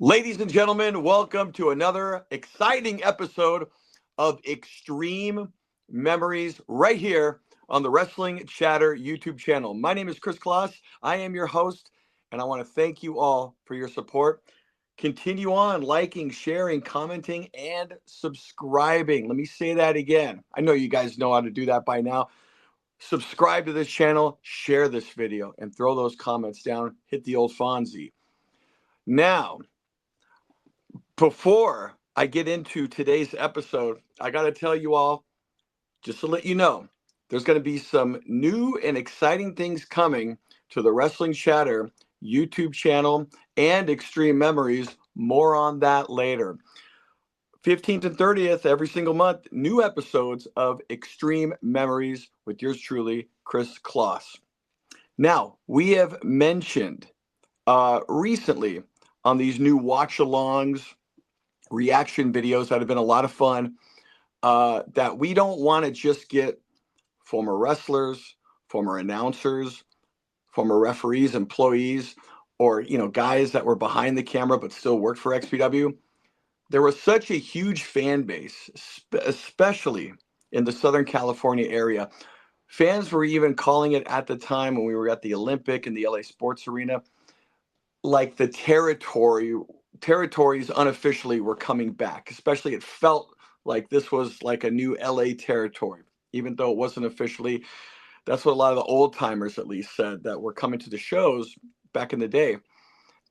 Ladies and gentlemen, welcome to another exciting episode of Xtreme Memories right here on the Wrestling Chatter YouTube channel. My name is Kris Kloss. I am your host, and I want to thank you all for your support. Continue on liking, sharing, commenting, and subscribing. Let me say that again. I know you guys know how to do that by now. Subscribe to this channel, share this video, and throw those comments down. Hit the old Fonzie. Now, before I get into today's episode, I got to tell you all, just to let you know, there's going to be some new and exciting things coming to the Wrestling Chatter YouTube channel and Xtreme Memories. More on that later. 15th and 30th, every single month, new episodes of Xtreme Memories with yours truly, Kris Kloss. Now, we have mentioned recently on these new watch-alongs, reaction videos that have been a lot of fun, that we don't want to just get former wrestlers, former announcers, former referees, employees, or guys that were behind the camera but still worked for XPW. There was such a huge fan base, especially in the Southern California area. Fans were even calling it at the time when we were at the Olympic and the LA Sports Arena, like the territories unofficially were coming back. Especially it felt like this was like a new LA territory, even though it wasn't officially. That's what a lot of the old timers at least said that were coming to the shows back in the day.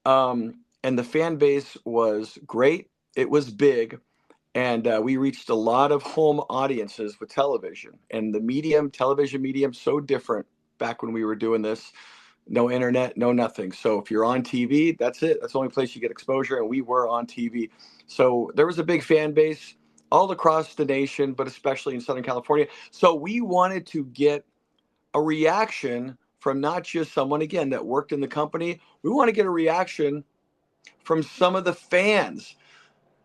And the fan base was great. It was big. And we reached a lot of home audiences with television. And the television medium, so different back when we were doing this. No internet, no nothing. So if you're on TV, that's it. That's the only place you get exposure. And we were on TV. So there was a big fan base all across the nation, but especially in Southern California. So we wanted to get a reaction from not just someone, again, that worked in the company. We want to get a reaction from some of the fans,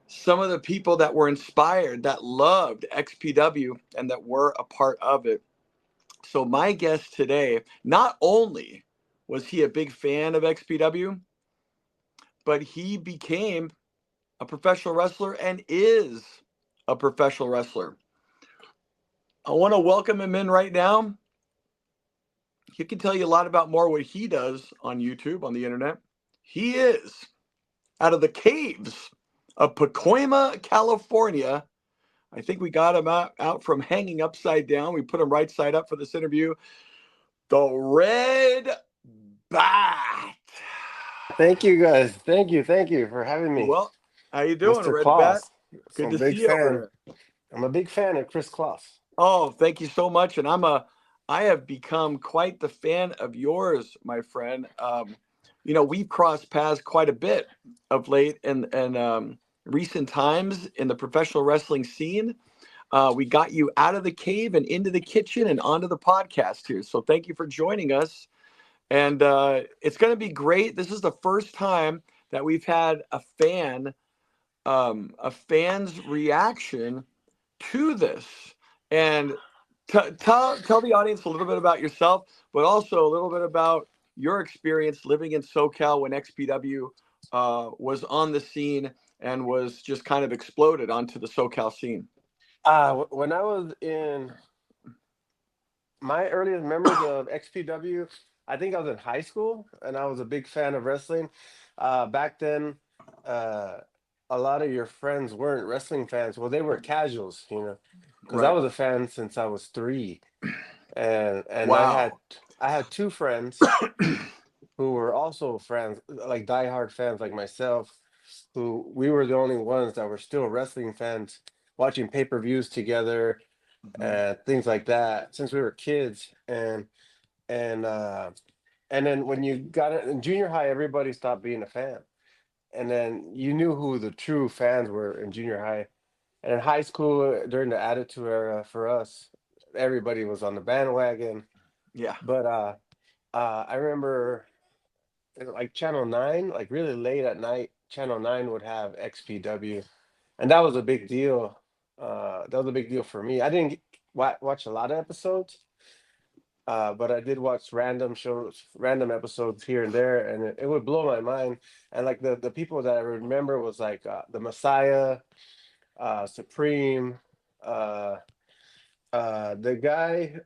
some of the people that were inspired, that loved XPW and that were a part of it. So my guest today, not only was he a big fan of XPW, but he became a professional wrestler and is a professional wrestler. I want to welcome him in right now. He can tell you a lot about more what he does on YouTube, on the internet. He is out of the caves of Pacoima, California. I think we got him out from hanging upside down. We put him right side up for this interview. The Red Bat. Thank you, guys. Thank you for having me. Well, how you doing, Mr. Red Bat? Kloss. Good I'm a to see big you over fan. there. I'm a big fan of Kris Kloss. Oh, thank you so much. And I have become quite the fan of yours, my friend. We've crossed paths quite a bit of late and recent times in the professional wrestling scene. We got you out of the cave and into the kitchen and onto the podcast here. So thank you for joining us. And it's going to be great. This is the first time that we've had a fan's reaction to this. And tell the audience a little bit about yourself, but also a little bit about your experience living in SoCal when XPW was on the scene and was just kind of exploded onto the SoCal scene. When I was in my earliest memories of XPW, I think I was in high school, and I was a big fan of wrestling. Back then, uh, a lot of your friends weren't wrestling fans. Well, they were casuals, because I Right. was a fan since I was 3, and Wow. I had 2 friends who were also fans, like diehard fans like myself, who we were the only ones that were still wrestling fans, watching pay-per-views together Mhm. and things like that since we were kids. And uh, and then when you got it in junior high, everybody stopped being a fan, and then you knew who the true fans were in junior high. And in high school, during the Attitude Era, for us, everybody was on the bandwagon. Yeah. But I remember like Channel 9, like really late at night, Channel 9 would have XPW, and that was a big deal. That was a big deal for me. I didn't watch a lot of episodes, but I did watch random shows, random episodes here and there, and it would blow my mind. And like the people that I remember was like the Messiah, Supreme, uh, the guy,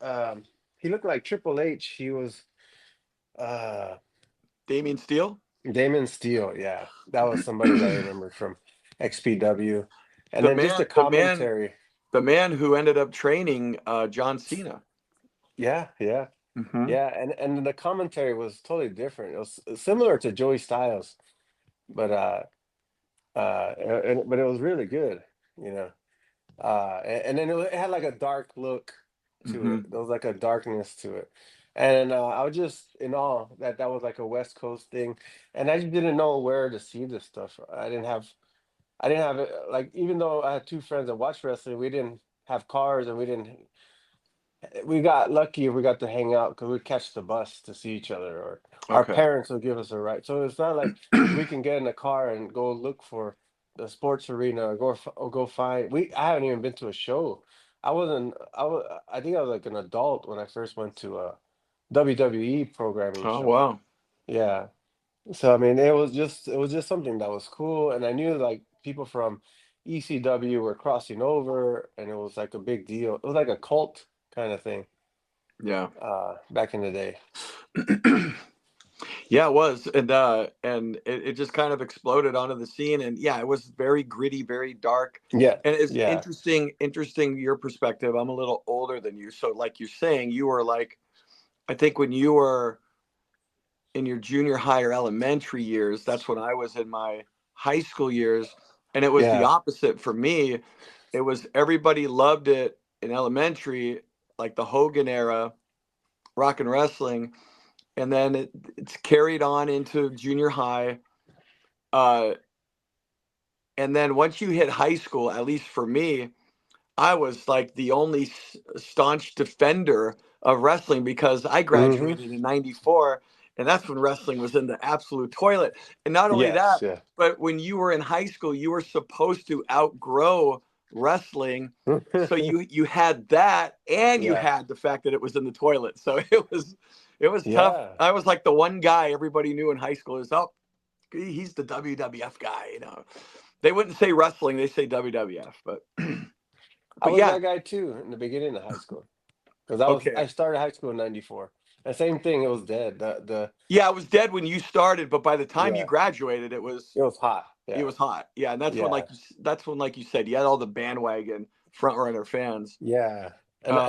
he looked like Triple H. He was uh, Damien Steele, Damon Steele. Yeah, that was somebody that I the remembered from XPW, and then just man, the commentary. the man who ended up training John Cena. Yeah, yeah, Hmm. yeah, and the commentary was totally different. It was similar to Joey Styles, but but it was really good, you know. And then it had like a dark look to Hmm. it. There was like a darkness to it, and I was just in awe that that was like a West Coast thing, and I just didn't know where to see this stuff. I didn't have it like even though I had two friends that watched wrestling, we didn't have cars and we didn't. We got lucky if we got to hang out because we'd catch the bus to see each other, or our Okay. parents would give us a ride. So it's not like we can get in a car and go look for the sports arena or go find. I haven't even been to a show. I wasn't. I think I was like an adult when I first went to a WWE programming Oh show. wow. Yeah. So I mean, it was just something that was cool, and I knew like people from ECW were crossing over, and it was like a big deal. It was like a cult kind of thing Yeah. back in the day. Yeah, it was, and it just kind of exploded onto the scene, and yeah, it was very gritty, very dark, Yeah, and it's yeah, interesting your perspective. I'm a little older than you, so like you're saying, you were like, I think when you were in your junior high or elementary years, that's when I was in my high school years, and it was the yeah. opposite for me. It was everybody loved it in elementary, like the Hogan era, rock and wrestling, and then it's carried on into junior high. Uh, and then once you hit high school, at least for me, I was like the only staunch defender of wrestling because I Hmm. graduated in '94, and that's when wrestling was in the absolute toilet. And not only Yes, that, yeah. but when you were in high school, you were supposed to outgrow wrestling. So you had that, and you Yeah, had the fact that it was in the toilet. So it was tough. yeah. I was like the one guy everybody knew in high school is, oh, he's the WWF guy. They wouldn't say wrestling; they say WWF. But I but was yeah, that guy too in the beginning of high school because okay. I started high school in '94. And same thing, it was dead. The Yeah, it was dead when you started, but by the time you Yeah, graduated, it was it was hot. it Yeah, was hot. Yeah, and yeah, that's when like you said, you had all the bandwagon front runner fans. yeah. And Um,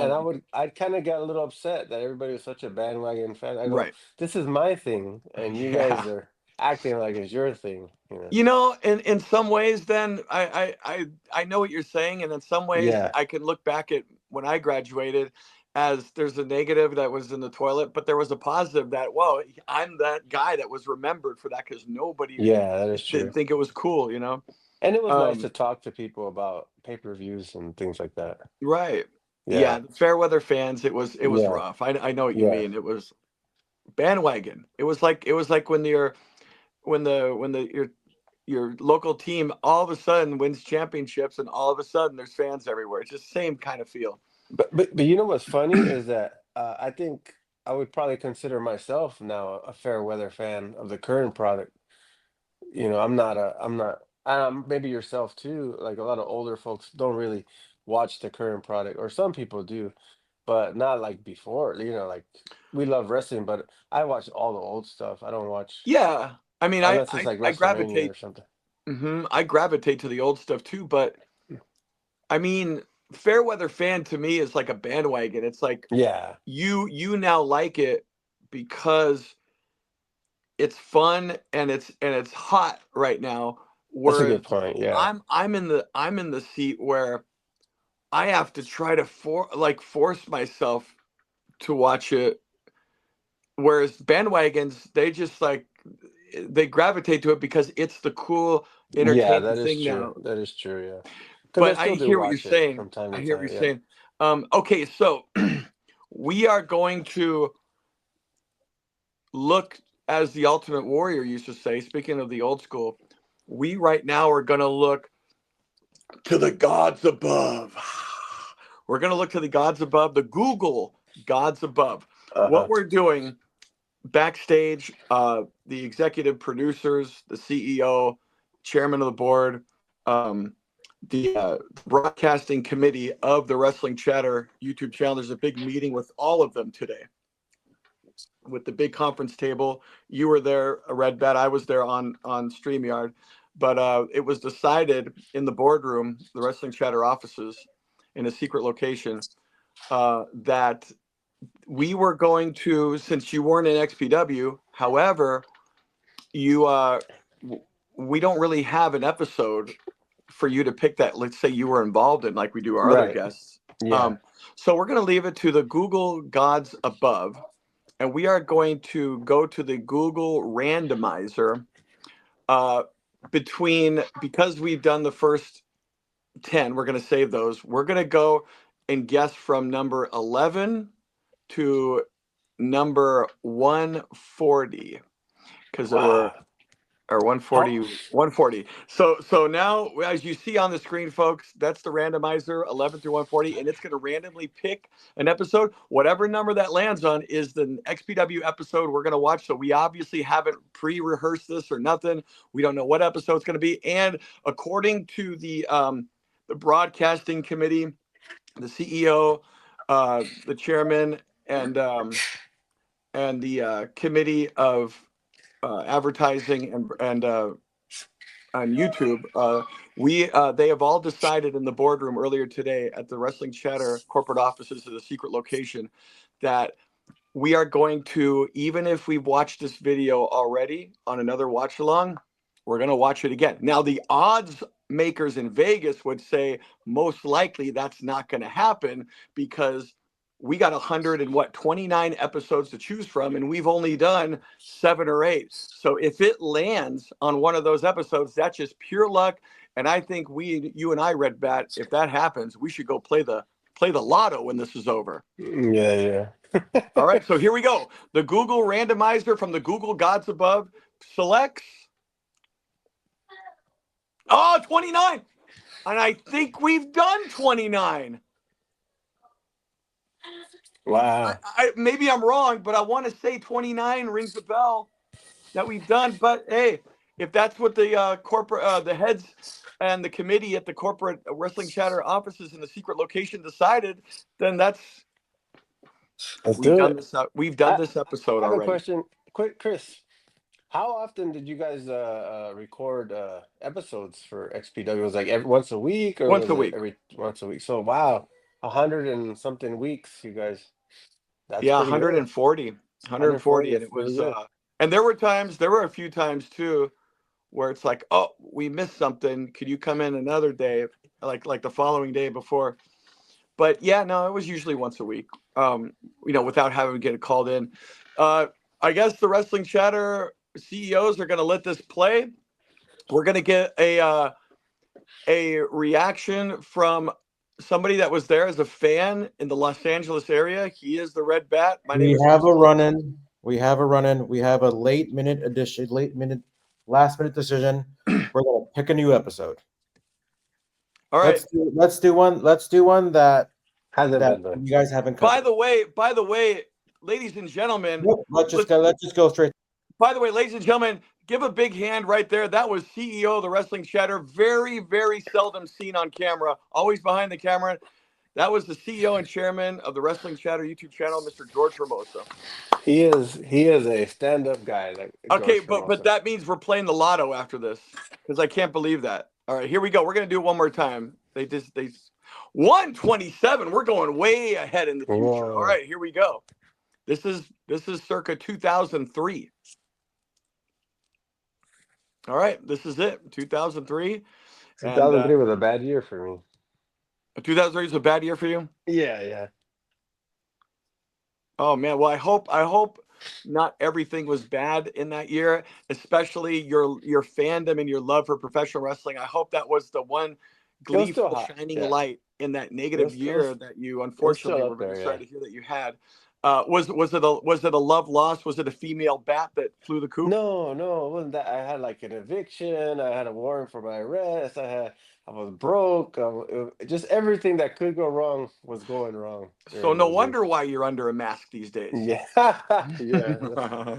I'd kind of get a little upset that everybody was such a bandwagon fan. I go, right. this is my thing, and you Yeah. guys are acting like it's your thing. You know? In some ways, then I know what you're saying, and in some ways, Yeah, I can look back at when I graduated as there's a negative that was in the toilet, but there was a positive that, whoa, I'm that guy that was remembered for that because nobody yeah, that is didn't true. think it was cool. And it was nice to Um, talk to people about pay-per-views and things like that. right. Yeah, Yeah, the fair weather fans, it was yeah, rough. I know what you yeah, mean. It was bandwagon. It was like when your local team all of a sudden wins championships and all of a sudden there's fans everywhere. It's just the same kind of feel. but you know what's funny is that I think I would probably consider myself now a fair weather fan of the current product. You know, I'm not, maybe yourself too. Like a lot of older folks don't really watch the current product, or some people do, but not like before. You know, like we love wrestling, but I watch all the old stuff. I don't watch Yeah. I mean, I unless it's I, like I WrestleMania or gravitate something. I gravitate to the old stuff too, but I mean, fair weather fan to me is like a bandwagon. It's like Yeah, you now like it because it's fun and it's hot right now. that's a Whereas good point. Yeah, I'm in the seat where I have to try to force myself to watch it. Whereas bandwagons, they just like they gravitate to it because it's the cool, yeah, entertaining that is thing true. now. That is true. Yeah, because I But I still do hear what you're watch it saying. from time I to hear what you're time. Yeah. saying. Okay, so we are going to look, as the Ultimate Warrior used to say. Speaking of the old school, we right now are going to look to the gods above. We're going to look to the gods above, the Google gods above. what we're doing backstage, the executive producers, the CEO, chairman of the board, the broadcasting committee of the Wrestling Chatter YouTube channel. There's a big meeting with all of them today, with the big conference table. You were there, Red Bat. I was there on StreamYard, but it was decided in the boardroom, the Wrestling Chatter offices, in a secret location, that we were going to, since you weren't in XPW, however, we don't really have an episode for you to pick that, let's say you were involved in, like we do our other guests. Yeah. So we're going to leave it to the Google gods above, and we are going to go to the Google randomizer because we've done the first 10, we're going to save those. We're going to go and guess from number 11 to number 140, because there were, or 140, 140. So now, as you see on the screen, folks, that's the randomizer, 11 through 140, and it's going to randomly pick an episode. Whatever number that lands on is the XPW episode we're going to watch. So we obviously haven't pre-rehearsed this or nothing. We don't know what episode it's going to be. And according to the broadcasting committee, the CEO, the chairman, and the committee of advertising and on YouTube, they have all decided in the boardroom earlier today at the Wrestling Chatter corporate offices of the secret location that we are going to, even if we've watched this video already on another watch along, we're going to watch it again. Now, the odds makers in Vegas would say most likely that's not going to happen, because we got 29 episodes to choose from, and we've only done 7 or 8. So if it lands on one of those episodes, that's just pure luck. And I think you and I, Red Bat, if that happens, we should go play the lotto when this is over. Yeah. All right, so here we go. The Google randomizer from the Google gods above selects 29. And I think we've done 29. Wow. Maybe I'm wrong, but I want to say 29 rings a bell that we've done. But hey, if that's what the corporate, the heads and the committee at the corporate Wrestling Chatter offices in the secret location decided, then we've done this episode I have already. a question. Quick, Chris. How often did you guys record episodes for XPW? Was it like once a week, or Once a week? Once a week. So wow, 100 and something weeks, you guys. That's 140, 140, and it was. And there were a few times too, where it's like, oh, we missed something. Could you come in another day, like the following day before? But yeah, no, it was usually once a week. Without having to get called in. I guess the Wrestling Chatter CEOs are going to let this play. We're going to get a reaction from somebody that was there as a fan in the Los Angeles area. He is the Red Bat. We have a run-in. We have a last minute decision. We're going to pick a new episode. All right. Let's do one that hasn't been done. You guys haven't covered. By the way, ladies and gentlemen, let's just go straight. By the way, ladies and gentlemen, give a big hand right there. That was CEO of the Wrestling Chatter. Very, very seldom seen on camera. Always behind the camera. That was the CEO and chairman of the Wrestling Chatter YouTube channel, Mr. George Hermosa. He is a stand-up guy. Okay, but that means we're playing the lotto after this, because I can't believe that. All right, here we go. We're gonna do it one more time. They 127. We're going way ahead in the future. Whoa. All right, here we go. This is circa 2003. All right, this is it. 2003. 2003 was a bad year for me. 2003 was a bad year for you? Yeah. Oh man, well I hope not everything was bad in that year, especially your fandom and your love for professional wrestling. I hope that was the one gleeful shining light in that negative year that you unfortunately were very sorry to hear that you had. Was it a love lost? Was it a female bat that flew the coop? No, it wasn't that. I had like an eviction. I had a warrant for my arrest. I was broke. Just everything that could go wrong was going wrong So during no those years. wonder why you're under a mask these days. Yeah, yeah.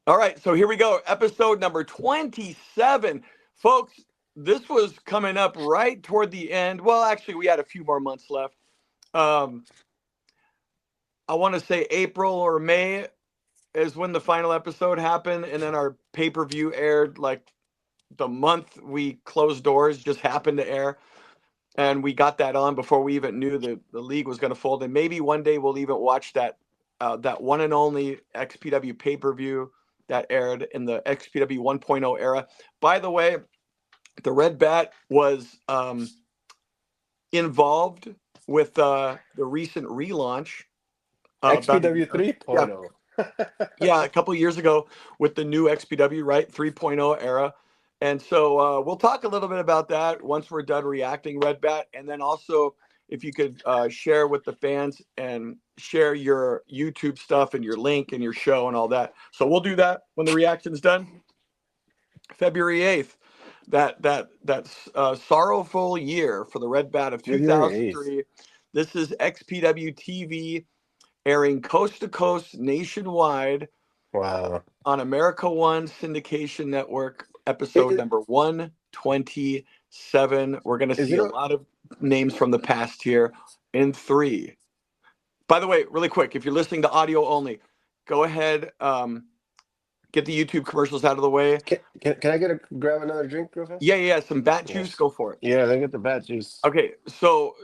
All right, so here we go. Episode number 27. Folks, this was coming up right toward the end. Well, actually, we had a few more months left. I want to say April or May is when the final episode happened, and then our pay-per-view aired like the month we closed doors, just happened to air. And we got that on before we even knew the league was going to fold. And maybe one day we'll even watch that one and only XPW pay-per-view that aired in the XPW 1.0 era. By the way, the Red Bat was involved with the recent relaunch. XPW 3.0. Yeah, a couple of years ago with the new XPW, right? 3.0 era. And so we'll talk a little bit about that once we're done reacting, Red Bat. And then also, if you could share with the fans and share your YouTube stuff and your link and your show and all that. So we'll do that when the reaction's done. February 8th, that's sorrowful year for the Red Bat of 2003. This is XPW TV airing coast to coast nationwide. Wow. On America One Syndication Network, episode number 127. We're going to see a lot of names from the past here in 3. By the way, really quick, if you're listening to audio only, go ahead, get the YouTube commercials out of the way. Can I grab another drink real fast? Yeah, some bat juice. Go for it. Yeah, they get the bat juice. Okay, so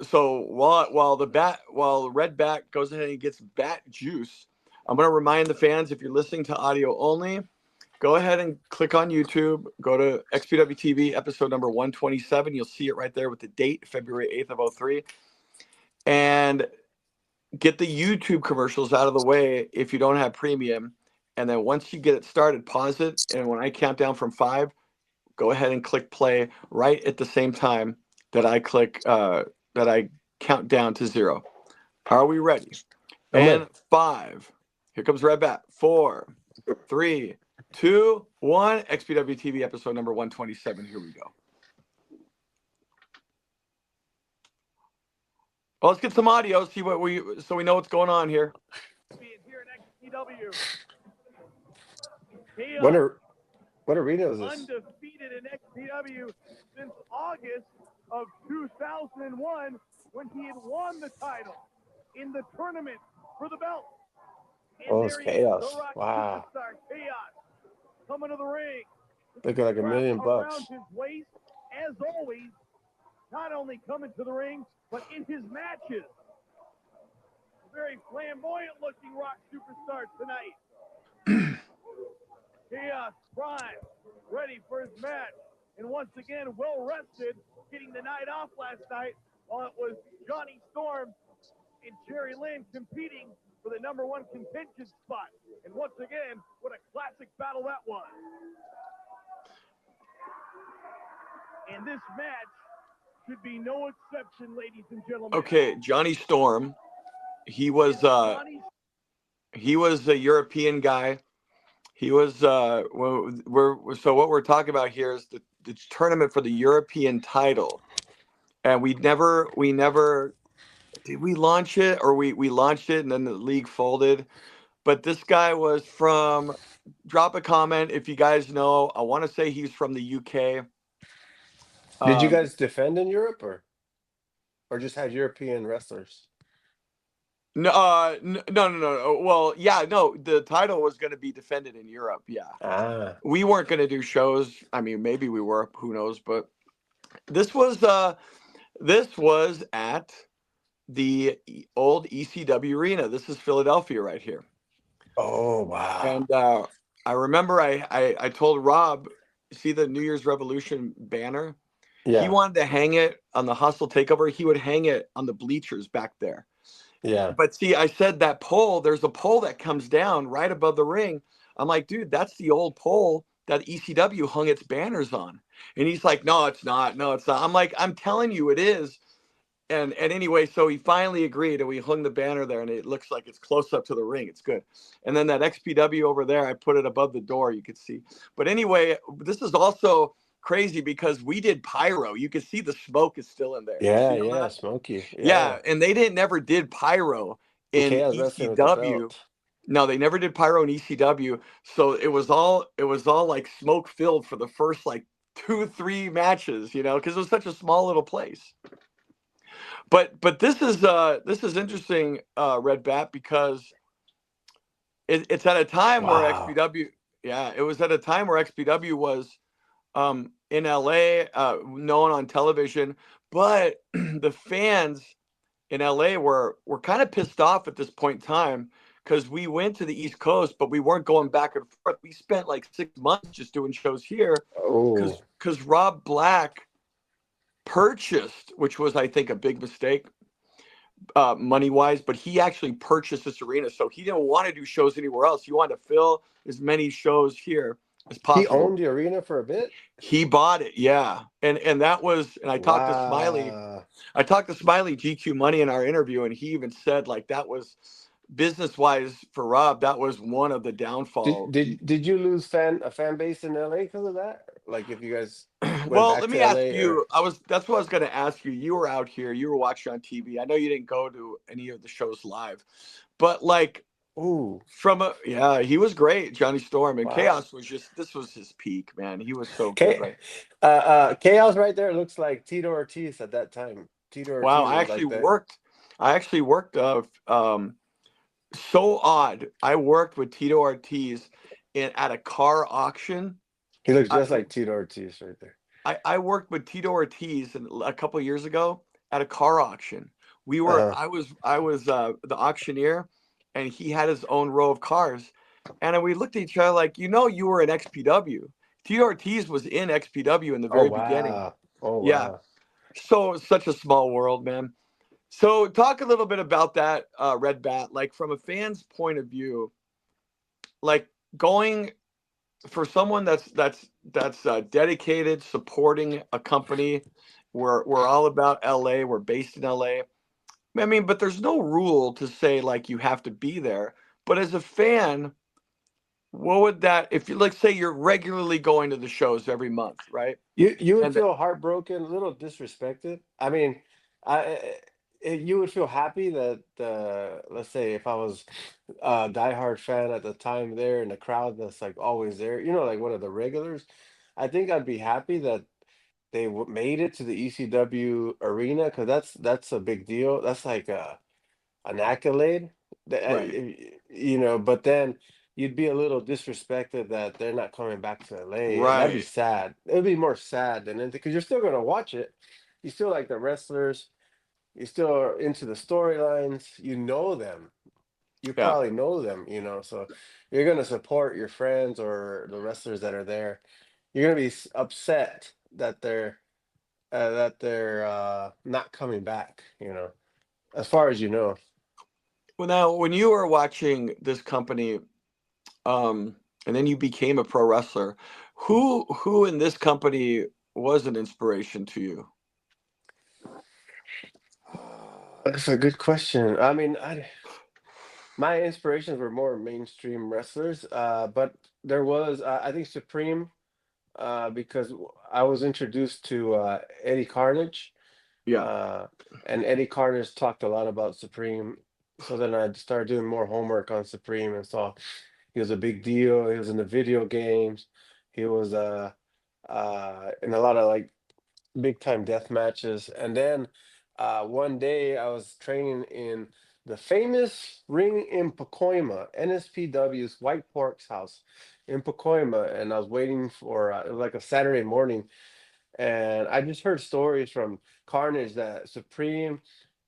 while Red Bat goes ahead and gets bat juice, I'm going to remind the fans, if you're listening to audio only, go ahead and click on YouTube. Go to XPW TV, episode number 127. You'll see it right there with the date, February 8th of 2003. And get the YouTube commercials out of the way if you don't have premium. And then once you get it started, pause it. And when I count down from 5, go ahead and click play right at the same time that I count down to 0. Are we ready? And 5. Here comes Red Bat. 4, 3, 2, 1. XPW TV episode number 127. Here we go. Well, let's get some audio. So we know what's going on here. Here at XPW. What arena is this? Undefeated in XPW since August of 2001 when he had won the title in the tournament for the belt. And it's Chaos. Wow. Chaos coming to the ring. Looking like $1 million. Around his waist, as always, not only coming to the ring, but in his matches. A very flamboyant looking rock superstar tonight. Chaos Prime, ready for his match. And once again, well rested, getting the night off last night while it was Johnny Storm and Jerry Lynn competing for the number 1 contention spot. And once again, what a classic battle that was. And this match should be no exception, ladies and gentlemen. Okay, Johnny Storm. He was a European guy. He was so what we're talking about here is the tournament for the European title. And we never did we launch it, or we launched it and then the league folded. But this guy was from, drop a comment if you guys know. I want to say he's from the UK. Did you guys defend in Europe or just had European wrestlers? No. Well, yeah, no, the title was going to be defended in Europe. Yeah. We weren't going to do shows. I mean, maybe we were, who knows, but this was at the old ECW arena. This is Philadelphia right here. Oh, wow. And I remember I told Rob, see the New Year's Revolution banner? Yeah. He wanted to hang it on the Hustle Takeover. He would hang it on the bleachers back there. Yeah. But see, I said that pole, there's a pole that comes down right above the ring. I'm like, dude, that's the old pole that ECW hung its banners on. And he's like, no, it's not. No, it's not. I'm like, I'm telling you, it is. and anyway, so he finally agreed, and we hung the banner there, and it looks like it's close up to the ring. It's good. And then that XPW over there, I put it above the door. You could see. But anyway, this is also crazy because we did pyro. You can see the smoke is still in there. You Yeah, see all yeah, that? Smokey. Yeah, Yeah. and they never did pyro And in Chaos wrestling with the ECW. belt. No, they never did pyro in ECW. So it was all like smoke filled for the first like 2-3 matches, because it was such a small little place. But this is interesting, Red Bat, because it's at a time where Wow. XPW, yeah, it was at a time where XPW was in LA, known on television, but the fans in LA were kind of pissed off at this point in time because we went to the East Coast, but we weren't going back and forth. We spent like 6 months just doing shows here Oh, because Rob Black purchased, which was I think a big mistake, money wise, but he actually purchased this arena, so he didn't want to do shows anywhere else. He wanted to fill as many shows here as he possible. owned the arena for a bit? He bought it, yeah, and that was, and Wow. I talked to Smiley GQ Money in our interview, and he even said like that was business wise for Rob. That was one of the Did downfall. did did you lose a fan base in LA because of that? Like if you guys went Well, back let to me ask LA or you. That's what I was going to ask you. You were out here. You were watching on TV. I know you didn't go to any of the shows live, but like ooh, yeah, he was great, Johnny Storm, and wow. Chaos was just this was his peak, man. He was so good, K right? Chaos right there looks like Tito Ortiz at that time. Tito Wow, Ortiz I was actually like that. worked. I actually worked. So odd. I worked with Tito Ortiz at a car auction. He looks I, just like Tito Ortiz right there. I worked with Tito Ortiz a couple of years ago at a car auction. Uh-huh. I was the auctioneer, and he had his own row of cars, and we looked at each other like, you were in XPW. Tito Ortiz was in XPW in the Oh very beginning. wow. Oh Yeah, wow. so such a small world, man. So talk a little bit about that, Red Bat, like from a fan's point of view, like going for someone that's dedicated, supporting a company. We're all about LA. We're based in LA. I mean, but there's no rule to say like you have to be there. But as a fan, what would that, if you, like, say you're regularly going to the shows every month, right? You would And feel heartbroken, a little disrespected. I mean, you would feel happy that let's say if I was a diehard fan at the time there in the crowd that's like always there, like one of the regulars, I think I'd be happy that they made it to the ECW arena because that's a big deal. That's like an accolade that right, but then you'd be a little disrespected that they're not coming back to LA, and that'd be right, sad. It'd be more sad than anything because you're still gonna watch it. You still like the wrestlers. You still are into the storylines. You know them. You yeah. probably know them. So you're gonna support your friends or the wrestlers that are there. You're gonna be upset that they're not coming back. As far as you know. Well, now when you were watching this company, and then you became a pro wrestler, who in this company was an inspiration to you? That's a good question. I mean, my inspirations were more mainstream wrestlers, but there was, I think, Supreme, because I was introduced to Eddie Carnage, Yeah, uh, and Eddie Carnage talked a lot about Supreme. So then I started doing more homework on Supreme and saw he was a big deal. He was in the video games. He was in a lot of like big time death matches. And then one day I was training in the famous ring in Pacoima, NSPW's White Pork's house in Pacoima. And I was waiting for it was like a Saturday morning. And I just heard stories from Carnage that Supreme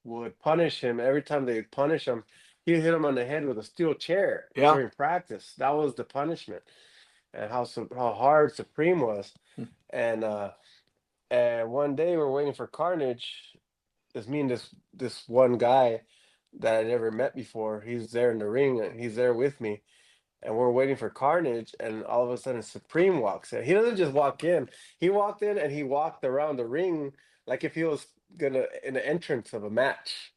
would punish him. Every time they would punish him, he'd hit him on the head with a steel chair yeah. during practice. That was the punishment, and how hard Supreme was. And one day we're waiting for Carnage. It's me and this one guy that I never met before. He's there in the ring and he's there with me. And we're waiting for Carnage, and all of a sudden Supreme walks in. He doesn't just walk in. He walked in and he walked around the ring like if he was gonna in the entrance of a match.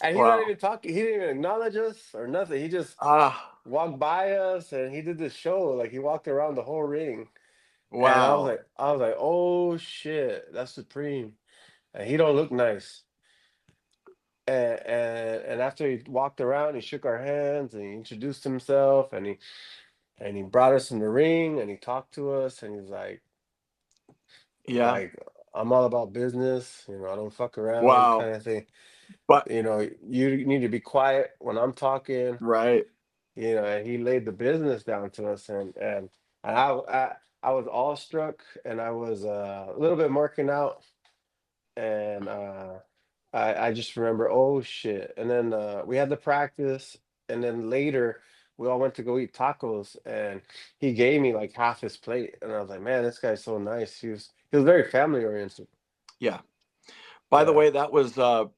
And he's not Wow. even talking. He didn't even acknowledge us or nothing. He just Ah, walked by us and he did this show. Like he walked around the whole ring. And wow. I was like, oh shit, that's Supreme. And he don't look nice. And after he walked around, he shook our hands and he introduced himself and he brought us in the ring and he talked to us and Yeah. like I'm all about business, I don't fuck around Wow. kind of thing. But You need to be quiet when I'm talking, right. and he laid the business down to us and I was awestruck and I was a little bit marking out and I just remember, oh shit. And then we had the practice, and then later we all went to go eat tacos, and he gave me like half his plate, and I was like, man, this guy's so nice. He was very family oriented. Yeah. By the Yeah. way, that was the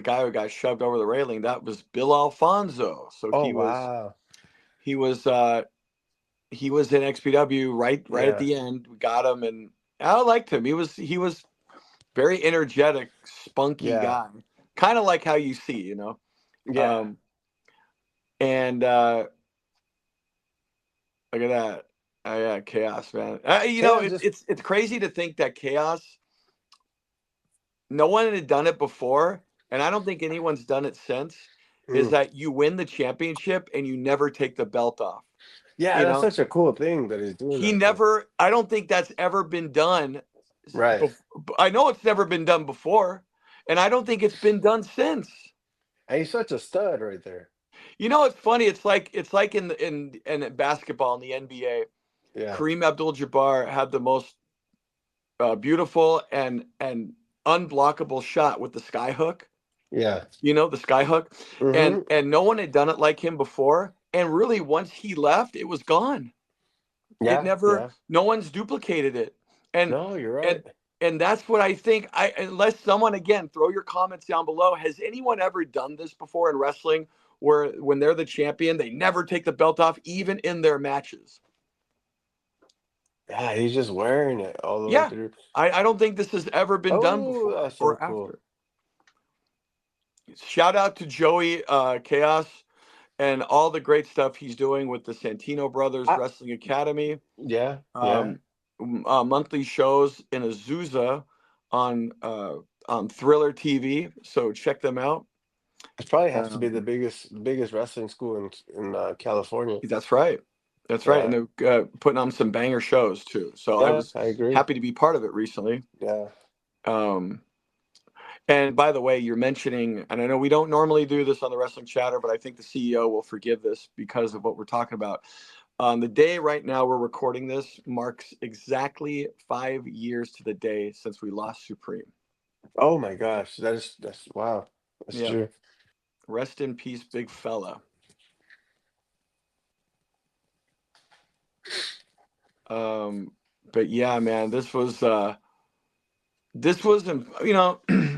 guy who got shoved over the railing. That was Bill Alfonso. So Oh wow. he was he was in XPW right at Yeah. the end. We got him, and I liked him. He was very energetic, spunky Yeah. guy, kind of like how you see, Yeah. Um, and look at that. Yeah, chaos, man. Yeah. Just It's crazy to think that chaos. No one had done it before, and I don't think anyone's done it since. Is mm. that you win the championship and you never take the belt off? Yeah, You that's know, such a cool thing that he's doing he that for. never. I don't think that's ever been done. Right. I know it's never been done before, and I don't think it's been done since. And he's such a stud right there. It's funny. It's like in basketball in the NBA. Yeah. Kareem Abdul-Jabbar had the most beautiful and unblockable shot with the sky hook. Yeah. The sky hook, and Mm-hmm. and no one had done it like him before. And really, once he left, it was gone. It Yeah. never. Yeah. No one's duplicated it, and No, you're and right. and that's what I think. Unless someone again throw your comments down below. Has anyone ever done this before in wrestling, where when they're the champion, they never take the belt off, even in their matches? Yeah, he's just wearing it all the way Yeah, through. I don't think this has ever been done Oh, before that's so or cool. after. Shout out to Joey Chaos and all the great stuff he's doing with the Santino Brothers I, Wrestling Academy. yeah, yeah. Um, monthly shows in Azusa on Thriller TV. So check them out. It probably has to be the Um, biggest wrestling school in California. that's right. That's right. Yeah, And they're putting on some banger shows too. So I yeah, was I agree. happy to be part of it recently. Yeah. Um, and by the way, you're mentioning, and I know we don't normally do this on the Wrestling Chatter, but I think the CEO will forgive this because of what we're talking about. The day right now we're recording this marks exactly 5 years to the day since we lost Supreme. Oh my gosh, that's wow. That's Yeah. true. Rest in peace, big fella. But yeah, man, this was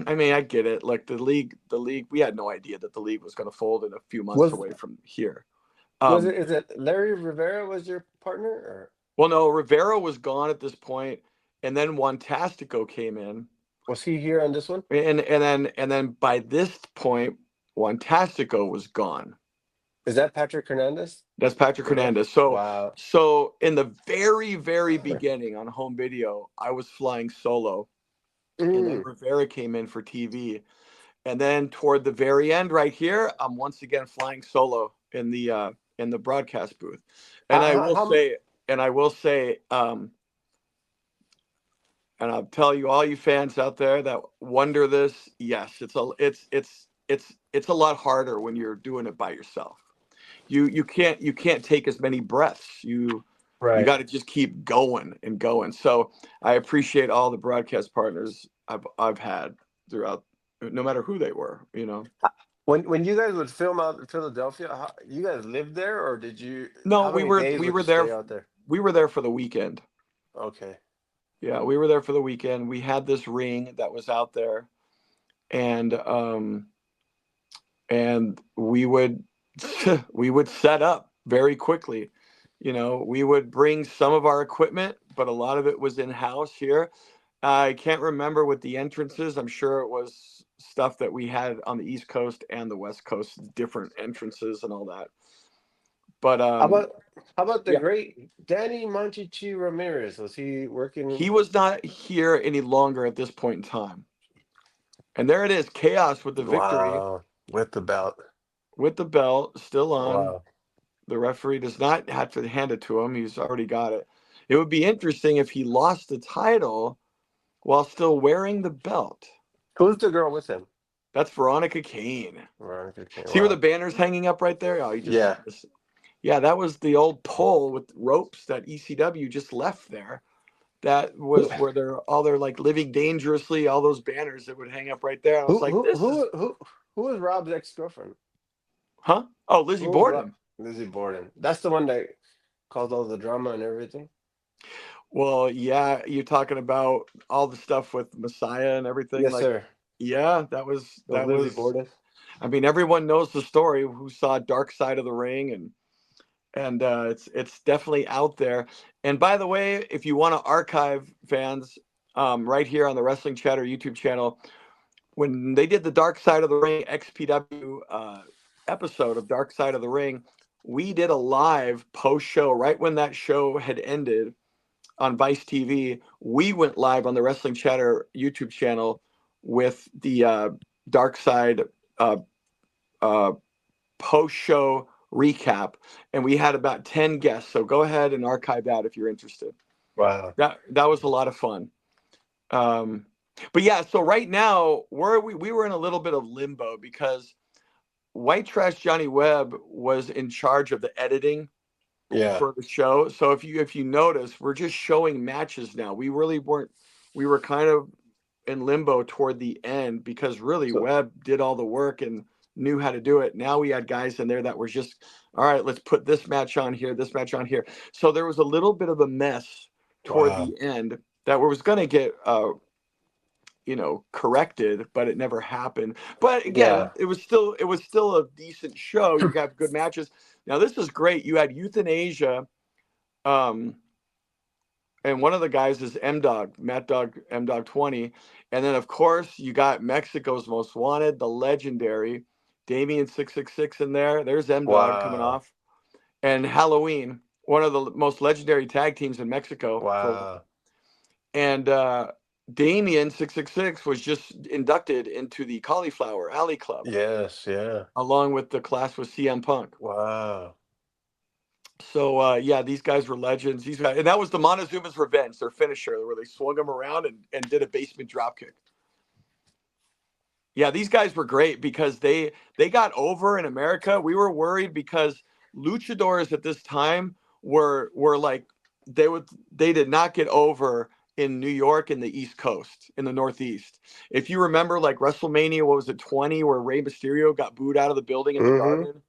I mean, I get it. Like the league, we had no idea that the league was going to fold in a few months Was away from here. was Um, it is it Larry Rivera was your partner or well, no, Rivera was gone at this point, and then Wantastico came in. was he here on this one? And then by this point, Wantastico was gone. Is that Patrick Hernandez? That's Patrick Rivera? Hernandez. So Wow. so in the very, very beginning on home video, I was flying solo, and then Mm. Rivera came in for TV. And then toward the very end, right here, I'm once again flying solo in the broadcast booth. And I will How say, and I will say, and I'll tell you, all you fans out there that wonder this, yes, it's a lot harder when you're doing it by yourself. You can't take as many breaths. You right. got to just keep going and going. So I appreciate all the broadcast partners I've had throughout, no matter who they were. When you guys would film out in Philadelphia, you guys lived there or No, how many days we would were you there. stay out there? We were there for the weekend. Okay. Yeah, we were there for the weekend. We had this ring that was out there, and we would we would set up very quickly. We would bring some of our equipment, but a lot of it was in house here. I can't remember what the entrances. I'm sure it was stuff that we had on the East Coast and the West Coast, different entrances and all that. But How about the yeah, great Danny Monchichi Ramirez? Was he he working? was not here any longer at this point in time. And there it is, Chaos with the victory, Wow, with the belt. with the belt still on. Wow. The referee does not have to hand it to him. He's already got it. It would be interesting if he lost the title while still wearing the belt. Who's the girl with him? That's Veronica Kane. Veronica King. See where the Wow. banner's hanging up right there? Oh, you just Yeah. yeah, that was the old pole with ropes that ECW just left there. That Who was where all their like living dangerously, all those banners that would hang up right there. I was who like, who this is who who, who was Rob's ex-girlfriend? huh? Oh, Lizzie Who was Rob? Borden. Lizzie Borden. That's the one that caused all the drama and everything. Well, yeah, you're talking about all the stuff with Messiah and everything. Yes, Like, sir. yeah, It was Lizzie Borden. I mean, everyone knows the story who saw Dark Side of the Ring, and it's definitely out there. And by the way, if you want to archive fans, right here on the Wrestling Chatter YouTube channel, when they did the Dark Side of the Ring XPW episode of Dark Side of the Ring, we did a live post show right when that show had ended on Vice TV. We went live on the Wrestling Chatter YouTube channel with the Dark Side uh, uh, post show recap, and we had about 10 guests. So go ahead and archive that if you're interested. Wow. That was a lot of fun. But yeah, so right now we were in a little bit of limbo because White Trash Johnny Webb was in charge of the editing Yeah. for the show. So if you notice, we're just showing matches now. We really weren't. We were kind of in limbo toward the end because really So Webb did all the work and knew how to do it. Now we had guys in there that were just, all right, let's put this match on here, this match on here. So there was a little bit of a mess toward wow. the end that was going to get corrected, but it never happened. But again, Yeah. it was still a decent show. You got good matches. Now this is great. You had Euthanasia, and one of the guys is M Dog, Matt Dog, M Dog 20, and then of course you got Mexico's Most Wanted, the legendary Damien 666 in there. There's M Dog coming Wow. off, and Halloween, one of the most legendary tag teams in Mexico for a while. Wow. And Damien 666 was just inducted into the Cauliflower Alley Club, Yes. Yeah. along with the class with CM Punk. Wow. So yeah, these guys were legends. These guys, and that was the Montezuma's Revenge, their finisher, where they swung him around and did a basement dropkick. Yeah, these guys were great because they got over in America. We were worried because luchadors at this time were like they did not get over in New York and the East Coast, in the Northeast. If you remember, like WrestleMania, what was it, 20, where Rey Mysterio got booed out of the building in the Mm-hmm. Garden?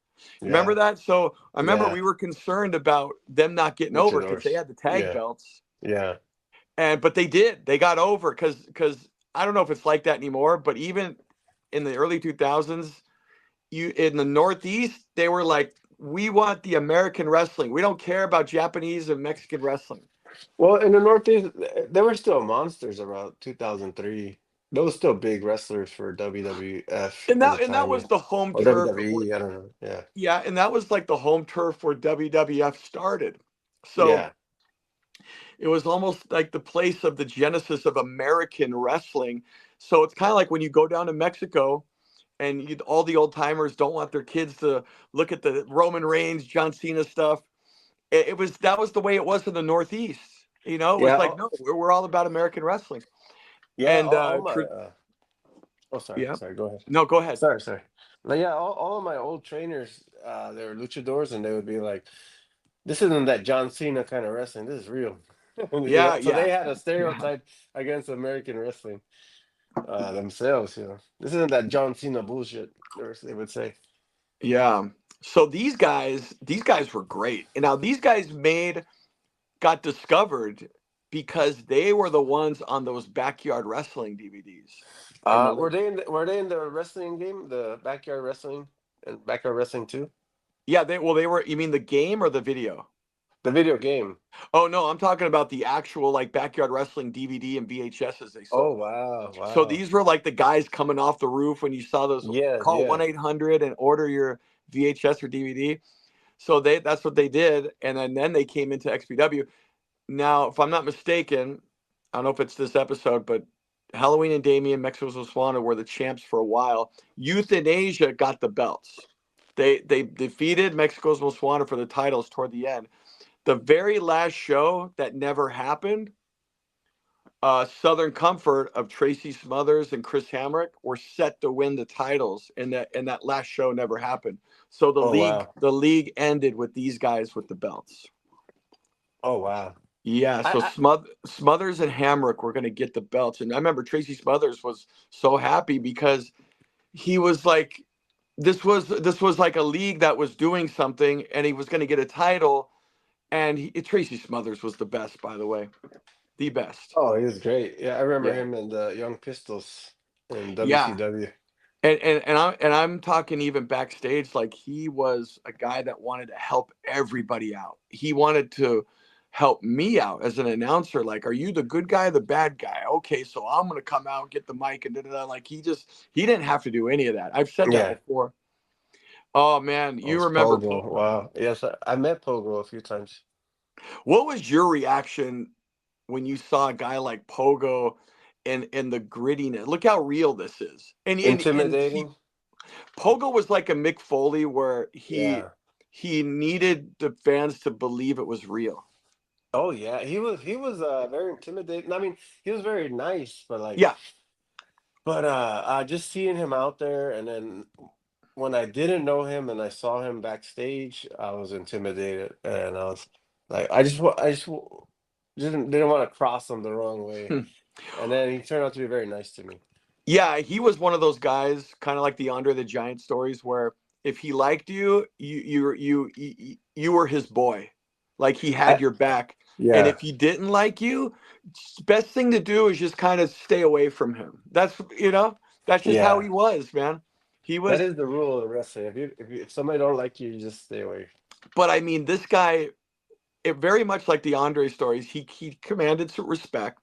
Remember Yeah. that? So I remember Yeah. we were concerned about them not getting over because they Luchadors. had the tag Yeah. belts, Yeah. but they did. They got over because I don't know if it's like that anymore, but even in the early 2000s, you in the Northeast, they were like, we want the American wrestling. We don't care about Japanese and Mexican wrestling. Well, in the Northeast, they were still monsters around 2003. Those still big wrestlers for WWF And at the that time, was yeah. the home Or turf. WWE. I don't know. Yeah. Yeah, and that was like the home turf where WWF started. So Yeah. it was almost like the place of the genesis of American wrestling. So it's kind of like when you go down to Mexico and all the old timers don't want their kids to look at the Roman Reigns, John Cena stuff. That was the way it was in the Northeast. It was Yeah. like, no, we're all about American wrestling. Yeah. And All my. Oh, sorry. yeah, Sorry. Go ahead. no, go ahead. Sorry. Like, yeah. All of my old trainers, they were luchadors, and they would be like, "This isn't that John Cena kind of wrestling. This is real." Yeah, So yeah, they had a yeah, stereotype against American wrestling themselves. This isn't that John Cena bullshit. They would say. yeah. So these guys were great. And now these guys got discovered because they were the ones on those backyard wrestling DVDs. And the Were they in the wrestling game, the backyard wrestling and backyard wrestling too? yeah, they were. You mean the game or the video? The video game. Oh no, I'm talking about the actual like backyard wrestling DVD and VHSs they Oh sold. wow, So wow. these were like the guys coming off the roof when you saw those. Yes, Call yeah. 1-800 and order your VHS or DVD. So that's what they did, and then they came into XPW. Now, if I'm not mistaken, I don't know if it's this episode, but Halloween and Damien, Mexico's Oswana were the champs for a while. Euthanasia got the belts. They defeated Mexico's Oswana for the titles toward the end. The very last show that never happened, Southern Comfort of Tracy Smothers and Chris Hamrick were set to win the titles, and that last show never happened. So Oh wow. the league ended with these guys with the belts. Oh wow. Yeah, so I Smothers and Hamrick were going to get the belts, and I remember Tracy Smothers was so happy because he was like, this was like a league that was doing something, and he was going to get a title. And Tracy Smothers was the best, by the way, the best. Oh, he was great. Yeah, I remember Yeah, him in the Young Pistols in yeah. WCW. And I'm talking even backstage, like he was a guy that wanted to help everybody out. He wanted to help me out as an announcer. Like, are you the good guy, the bad guy? Okay, so I'm gonna come out, get the mic, and da-da-da. Like he didn't have to do any of that. I've said that Yeah. before. Oh man, Oh, you it's remember Pogo. Pogo? Wow. Yes, I met Pogo a few times. What was your reaction when you saw a guy like Pogo and the grittiness? Look how real this is. And Intimidating. Pogo was like a Mick Foley where Yeah. he needed the fans to believe it was real. Oh yeah. He was very intimidating. I mean, he was very nice, but Yeah. just seeing him out there, and then when I didn't know him and I saw him backstage, I was intimidated, and I was like, didn't want to cross him the wrong way. Hmm. And then he turned out to be very nice to me. Yeah, he was one of those guys, kind of like the Andre the Giant stories, where if he liked you, you were his boy. Like he had I your back. And Yeah, if he didn't like you, best thing to do is just kind of stay away from him. That's just how yeah. he was, man. He That was, is the rule of wrestling. If somebody don't like you, you just stay away. but I mean, this guy, it very much like the Andre stories, he commanded some respect.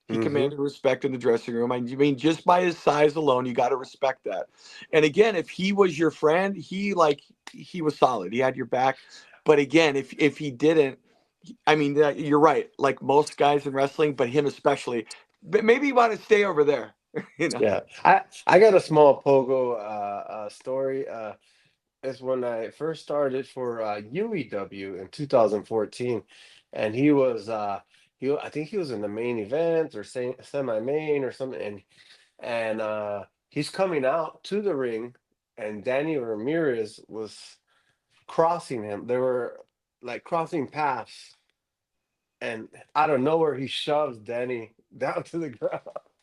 He Hmm. commanded respect in the dressing room. I mean, just by his size alone, you got to respect that. And again, if he was your friend, he was solid. He had your back. But again, if he didn't, I mean, you're right. Like most guys in wrestling, but him especially. But maybe you want to stay over there. you know. Yeah, I got a small Pogo story. It's when I first started for UEW in 2014, and I think he was in the main event or semi-main or something, and he's coming out to the ring, and Danny Ramirez was crossing him. They were like crossing paths, and out of nowhere he shoves Danny down to the ground.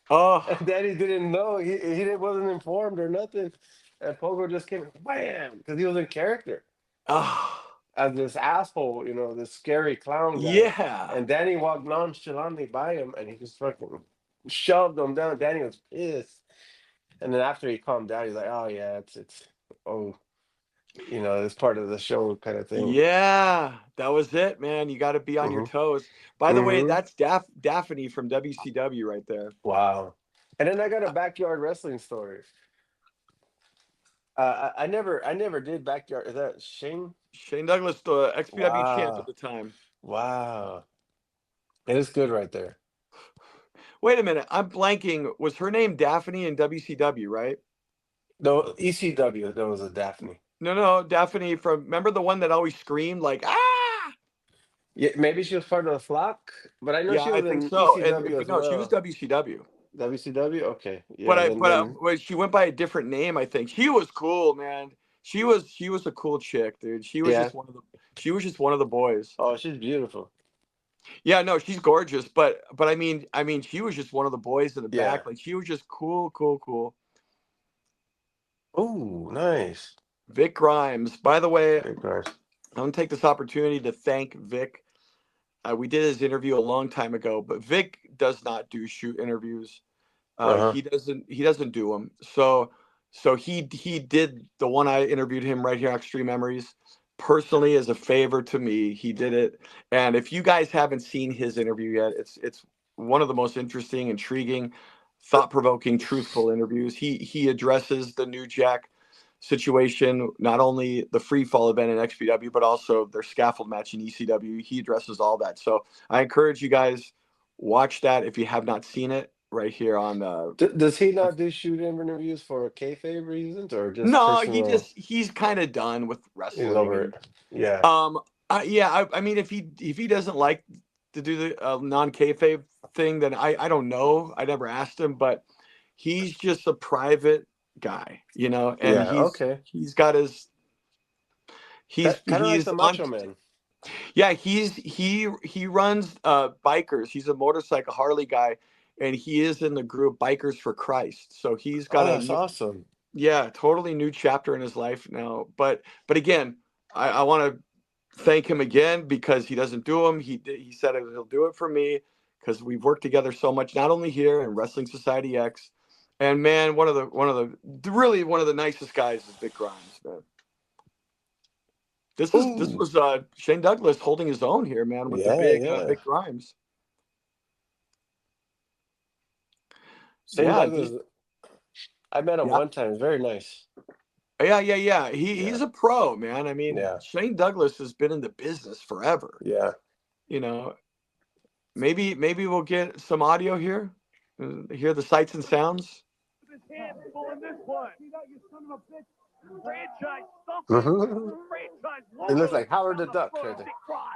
Oh, And Danny didn't know. Wasn't informed or nothing. And Pogo just came wham because he was in character oh, as this asshole, this scary clown guy. yeah. And Danny walked nonchalantly by him, and he just fucking shoved him down. Danny was pissed. And then after he calmed down, he's like, "Oh yeah, it's oh, it's part of the show kind of thing." Yeah, that was it, man. You got to be on your Hmm. toes. By the way, Hmm. that's Daphne from WCW right there. Wow. And then I got a backyard wrestling story. I never did backyard. Is that Shane? Shane Douglas, the XPW champ at Wow. the time. Wow. It is good right there. Wait a minute, I'm blanking. Was her name Daphne in WCW, right? No, ECW, there was a Daphne. No, Daphne from. Remember the one that always screamed like ah? Yeah, maybe she was part of the flock, but I know Yeah, she I was think in so. ECW as But no, she was well. WCW. WCW? Okay. But Yeah, I then but then well, she went by a different name. I think she was cool, man. She was a cool chick, dude. yeah. She was just one of the boys. Oh, she's beautiful. Yeah, no, she's gorgeous, but I mean, she was just one of the boys in the Yeah. back. Like she was just cool, cool, cool. Oh, nice. Vic Grimes. By the way, Big guys. I'm gonna take this opportunity to thank Vic. We did his interview a long time ago, but Vic does not do shoot interviews. Uh-huh. He doesn't do them. So he did the one I interviewed him right here, Xtreme Memories. personally, as a favor to me, he did it. And if you guys haven't seen his interview yet, it's one of the most interesting, intriguing, thought-provoking, truthful interviews. He addresses the New Jack situation, not only the free fall event in XPW, but also their scaffold match in ECW. He addresses all that. So I encourage you guys, watch that if you have not seen it, right here on Does he not do shoot interviews for kayfabe reasons or just no, personal? he's kind of done with He's wrestling. over And it. Yeah. yeah, I mean, if he doesn't like to do the non kayfabe thing, then I don't know. I never asked him, but he's just a private guy, and Yeah. Okay. he's got his Kind of like he's the on. Macho Man. Yeah, he runs bikers. He's a motorcycle Harley guy, and he is in the group Bikers for Christ. So he's got Oh, a that's awesome. yeah, totally new chapter in his life now. But again, I want to thank him again because he doesn't do them. He said he'll do it for me because we've worked together so much, not only here in Wrestling Society X, and man, one of the nicest guys is Vic Grimes, man. This Ooh. was Shane Douglas holding his own here, man, with the Yeah. big Yeah. Vic Grimes. Shane Yeah, Douglas. I met him yeah. one time. He's very nice. Yeah. Yeah. He's a pro, man. I mean, Yeah. Shane Douglas has been in the business forever. Yeah. You know, maybe we'll get some audio here, hear the sights and sounds. His hands full in this one. You son of a bitch. Franchise stuff. Mhm. Franchise It looks logo like Howard the on Duck front right of there. Vic Grimes.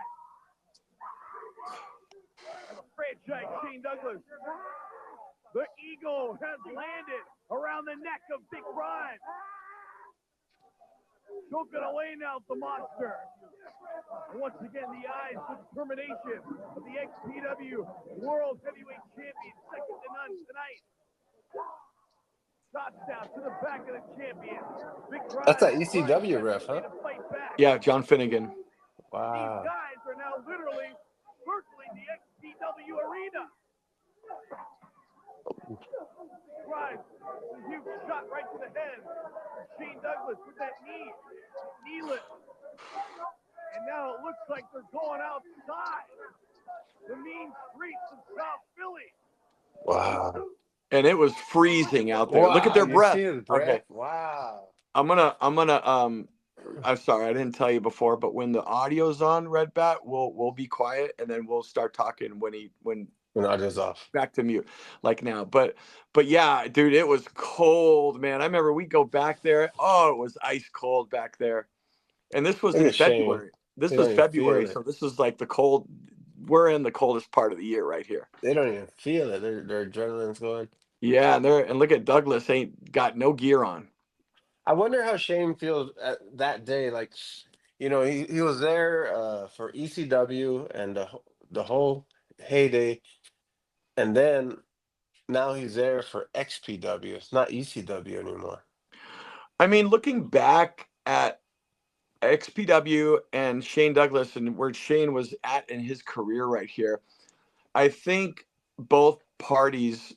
And the franchise Shane Douglas. The eagle has landed around the neck of Vic Grimes. Choking away now the monster. And once again, the eyes of determination of the XPW World Heavyweight Champion, second to none tonight. Shots down to the back of the champion. Vic Grimes. That's that ECW ref, huh? Yeah, John Finnegan. Wow. These guys are now literally circling the XPW arena. Grimes, a huge shot right to the head. Shane Douglas with that knee lift. And now it looks like they're going outside the mean streets of South Philly. Wow. And it was freezing out there. Look at Wow. their You breath. see his breath? Okay. Wow. I'm gonna I'm sorry, I didn't tell you before, but when the audio's on, Red Bat, we'll be quiet and then we'll start talking when audio's off. back to mute like now. But yeah, dude, it was cold, man. I remember we go back there. Oh, it was ice cold back there. And this was Look in at Shane. February. This They was don't even feel February, it. so this is like the cold. We're in the coldest part of the year right here. They don't even feel it. Their adrenaline's going. Yeah, and look at Douglas ain't got no gear on. I wonder how Shane feels at that day. Like, he was there for ECW and the whole heyday, and then now he's there for XPW. It's not ECW anymore. I mean, looking back at XPW and Shane Douglas and where Shane was at in his career right here, I think both parties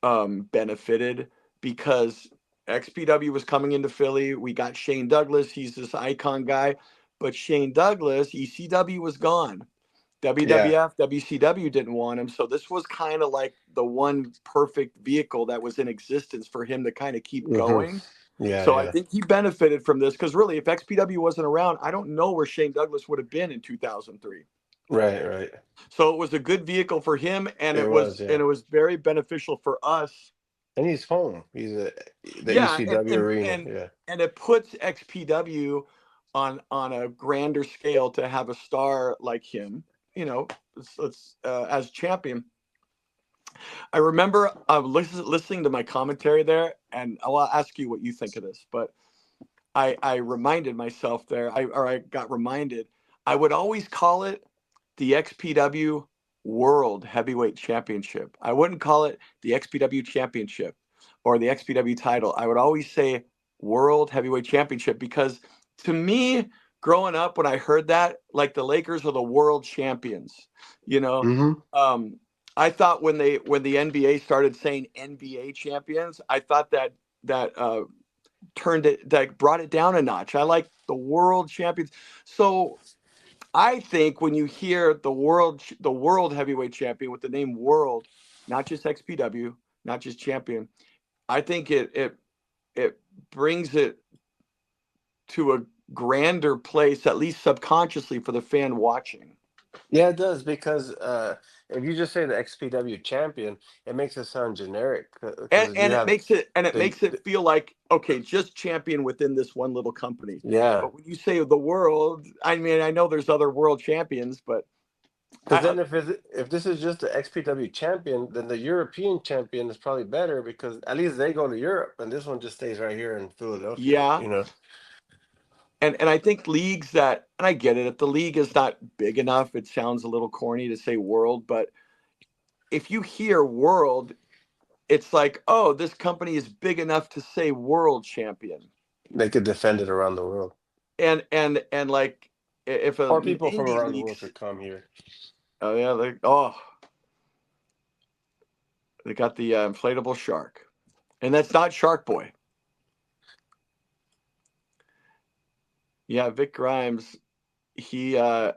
benefited because XPW was coming into Philly. We got Shane Douglas. He's this icon guy. But Shane Douglas, ECW was gone. WWF, WCW didn't want him. So this was kind of like the one perfect vehicle that was in existence for him to kind of keep going. Yeah. So I think he benefited from this because really, if XPW wasn't around, I don't know where Shane Douglas would have been in 2003. Right. So it was a good vehicle for him, and It was, yeah. and it was very beneficial for us. And he's home. He's the Yeah, ECW arena. and it puts XPW on a grander scale to have a star like him, as champion. I remember listening to my commentary there, and I'll ask you what you think of this, but I reminded myself there, I got reminded, I would always call it the XPW World Heavyweight Championship. I wouldn't call it the XPW Championship or the XPW title. I would always say World Heavyweight Championship because to me, growing up, when I heard that, like the Lakers are the world champions, I thought when the NBA started saying NBA champions, I thought that brought it down a notch. I like the world champions. So I think when you hear the world heavyweight champion with the name world, not just XPW, not just champion, I think it brings it to a grander place, at least subconsciously, for the fan watching. Yeah, it does, because if you just say the XPW champion, it makes it sound generic, because you And it have makes the feel like, okay, just champion within this one little company. yeah. But when you say the world, I mean, I know there's other world champions, but Because then if this is just the XPW champion, then the European champion is probably better, because at least they go to Europe, and this one just stays right here in Philadelphia. yeah. You know, And I think leagues that, and I get it, if the league is not big enough, it sounds a little corny to say world, but if you hear world, it's like, oh, this company is big enough to say world champion. they could defend it around the world, And like, if a or people from indie around the world leagues, could come here. oh yeah, they got the inflatable shark, and that's not Shark Boy. Yeah, Vic Grimes, he Oh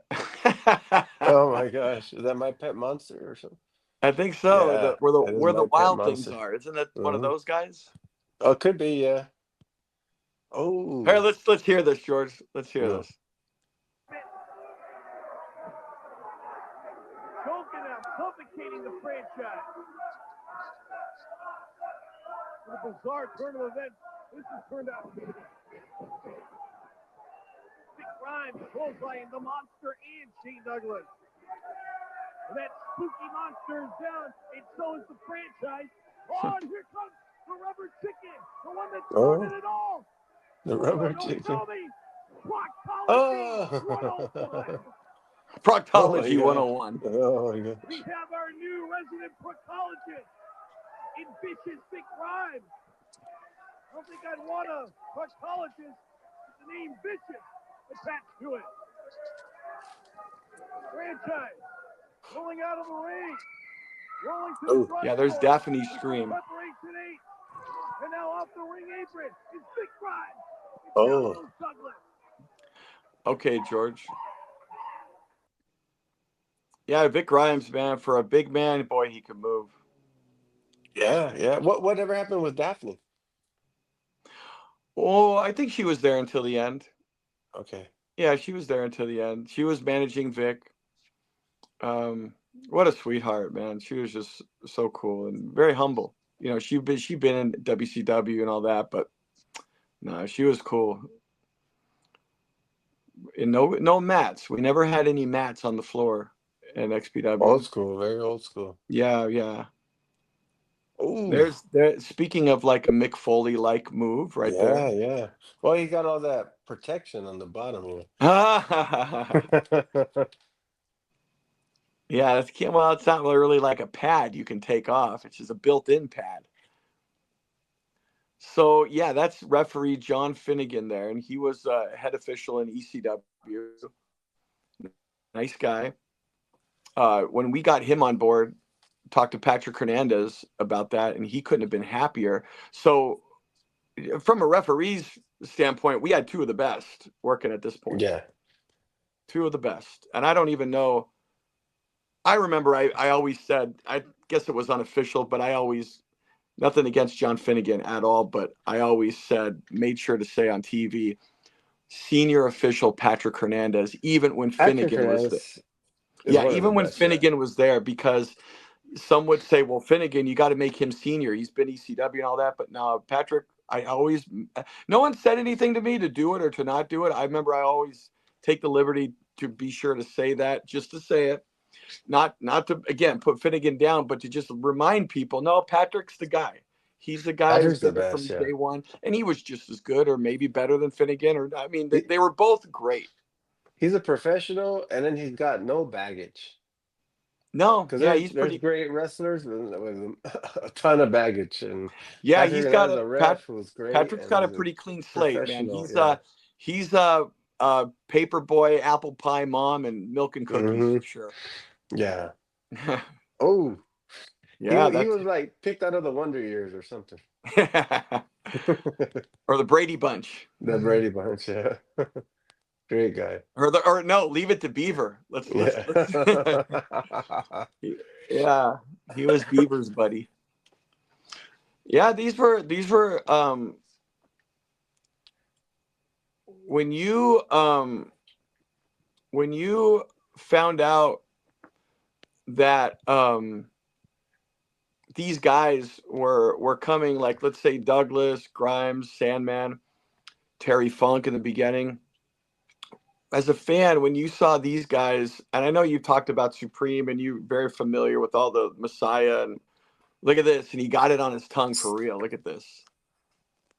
my gosh, is that My Pet Monster or something? I think so. Yeah, it is Where the My Pet wild things Monster. are, isn't it one of Hmm. those guys? Oh, it could be, yeah. Hey, Oh, let's hear this, George. Let's hear no. this. Choking out, suffocating the franchise. What a bizarre turn of events this has turned out to be. Vic Grimes clothesline the monster and Shane Douglas. And that spooky monster is down, and so is the franchise. Oh, and here comes the rubber chicken, the one that started it all. The Oh, rubber don't chicken. tell me. Proctology 101. Oh, oh my Proctology god. 101. Oh my god. We have our new resident proctologist in Vicious Vic Grimes. I don't think I'd want a proctologist with the name Vicious attached to it. Franchise rolling out of the ring. Rolling to the front Yeah, there's door. Daphne's scream. Preparation 8. And now off the ring apron is Vic Grimes. It's Oh. Douglas Douglas. Okay, George. Yeah, Vic Grimes, man, for a big man, boy, he could move. Yeah, yeah. Whatever happened with Daphne? Oh, I think she was there until the end. Okay. Yeah, she was there until the end. She was managing Vic. What a sweetheart, man. She was just so cool and very humble. You know, she'd been in WCW and all that, but no, she was cool. And no mats. We never had any mats on the floor in XPW. Old school, very old school. Yeah, yeah. Ooh. Speaking of like a Mick Foley like move right Yeah, yeah. Well, he got all that protection on the bottom, you there. know. Yeah, well, it's not really like a pad you can take off. It's just a built-in pad. So yeah, that's referee John Finnegan there, and he was head official in ECW. Nice guy. When we got him on board, talked to Patrick Hernandez about that, and he couldn't have been happier. So from a referee's standpoint, we had two of the best working at this point. Yeah. Two of the best. And I don't even know. I remember I always said, I guess it was unofficial, but I always, nothing against John Finnegan at all, but I always made sure to say on TV, senior official Patrick Hernandez, even when Patrick Finnegan was there. Hernandez is Yeah, one of the even when best, Finnegan was there, because some would say, well, Finnegan, you got to make him senior. He's been ECW and all that. But no, Patrick, no one said anything to me to do it or to not do it. I remember I always take the liberty to be sure to say that, just to say it. Not to, again, put Finnegan down, but to just remind people, no, Patrick's the guy. He's the guy who's Patrick's the been there from best, yeah. day one. And he was just as good or maybe better than Finnegan. Or I mean, they were both great. He's a professional, and then he's got no baggage. No, Because yeah, there's great wrestlers with a ton of baggage, and yeah, Patrick he's Hernandez, got the ref, was great, Patrick's and got a he's a pretty clean slate, man. professional. Yeah. He's a paper boy, apple pie mom, and milk and cookies Hmm. for sure. Yeah. Oh, Yeah, he that's was like picked out of the Wonder Years or something. or the Brady Bunch. The Brady Bunch, yeah. Great guy. Or no, Leave It to Beaver. Let's Yeah. yeah, he was Beaver's buddy. Yeah, these were when you found out that these guys were coming, like let's say Douglas, Grimes, Sandman, Terry Funk in the beginning. As a fan, when you saw these guys, and I know you talked about Supreme and you're very familiar with all the Messiah, and look at this, and he got it on his tongue for real. Look at this.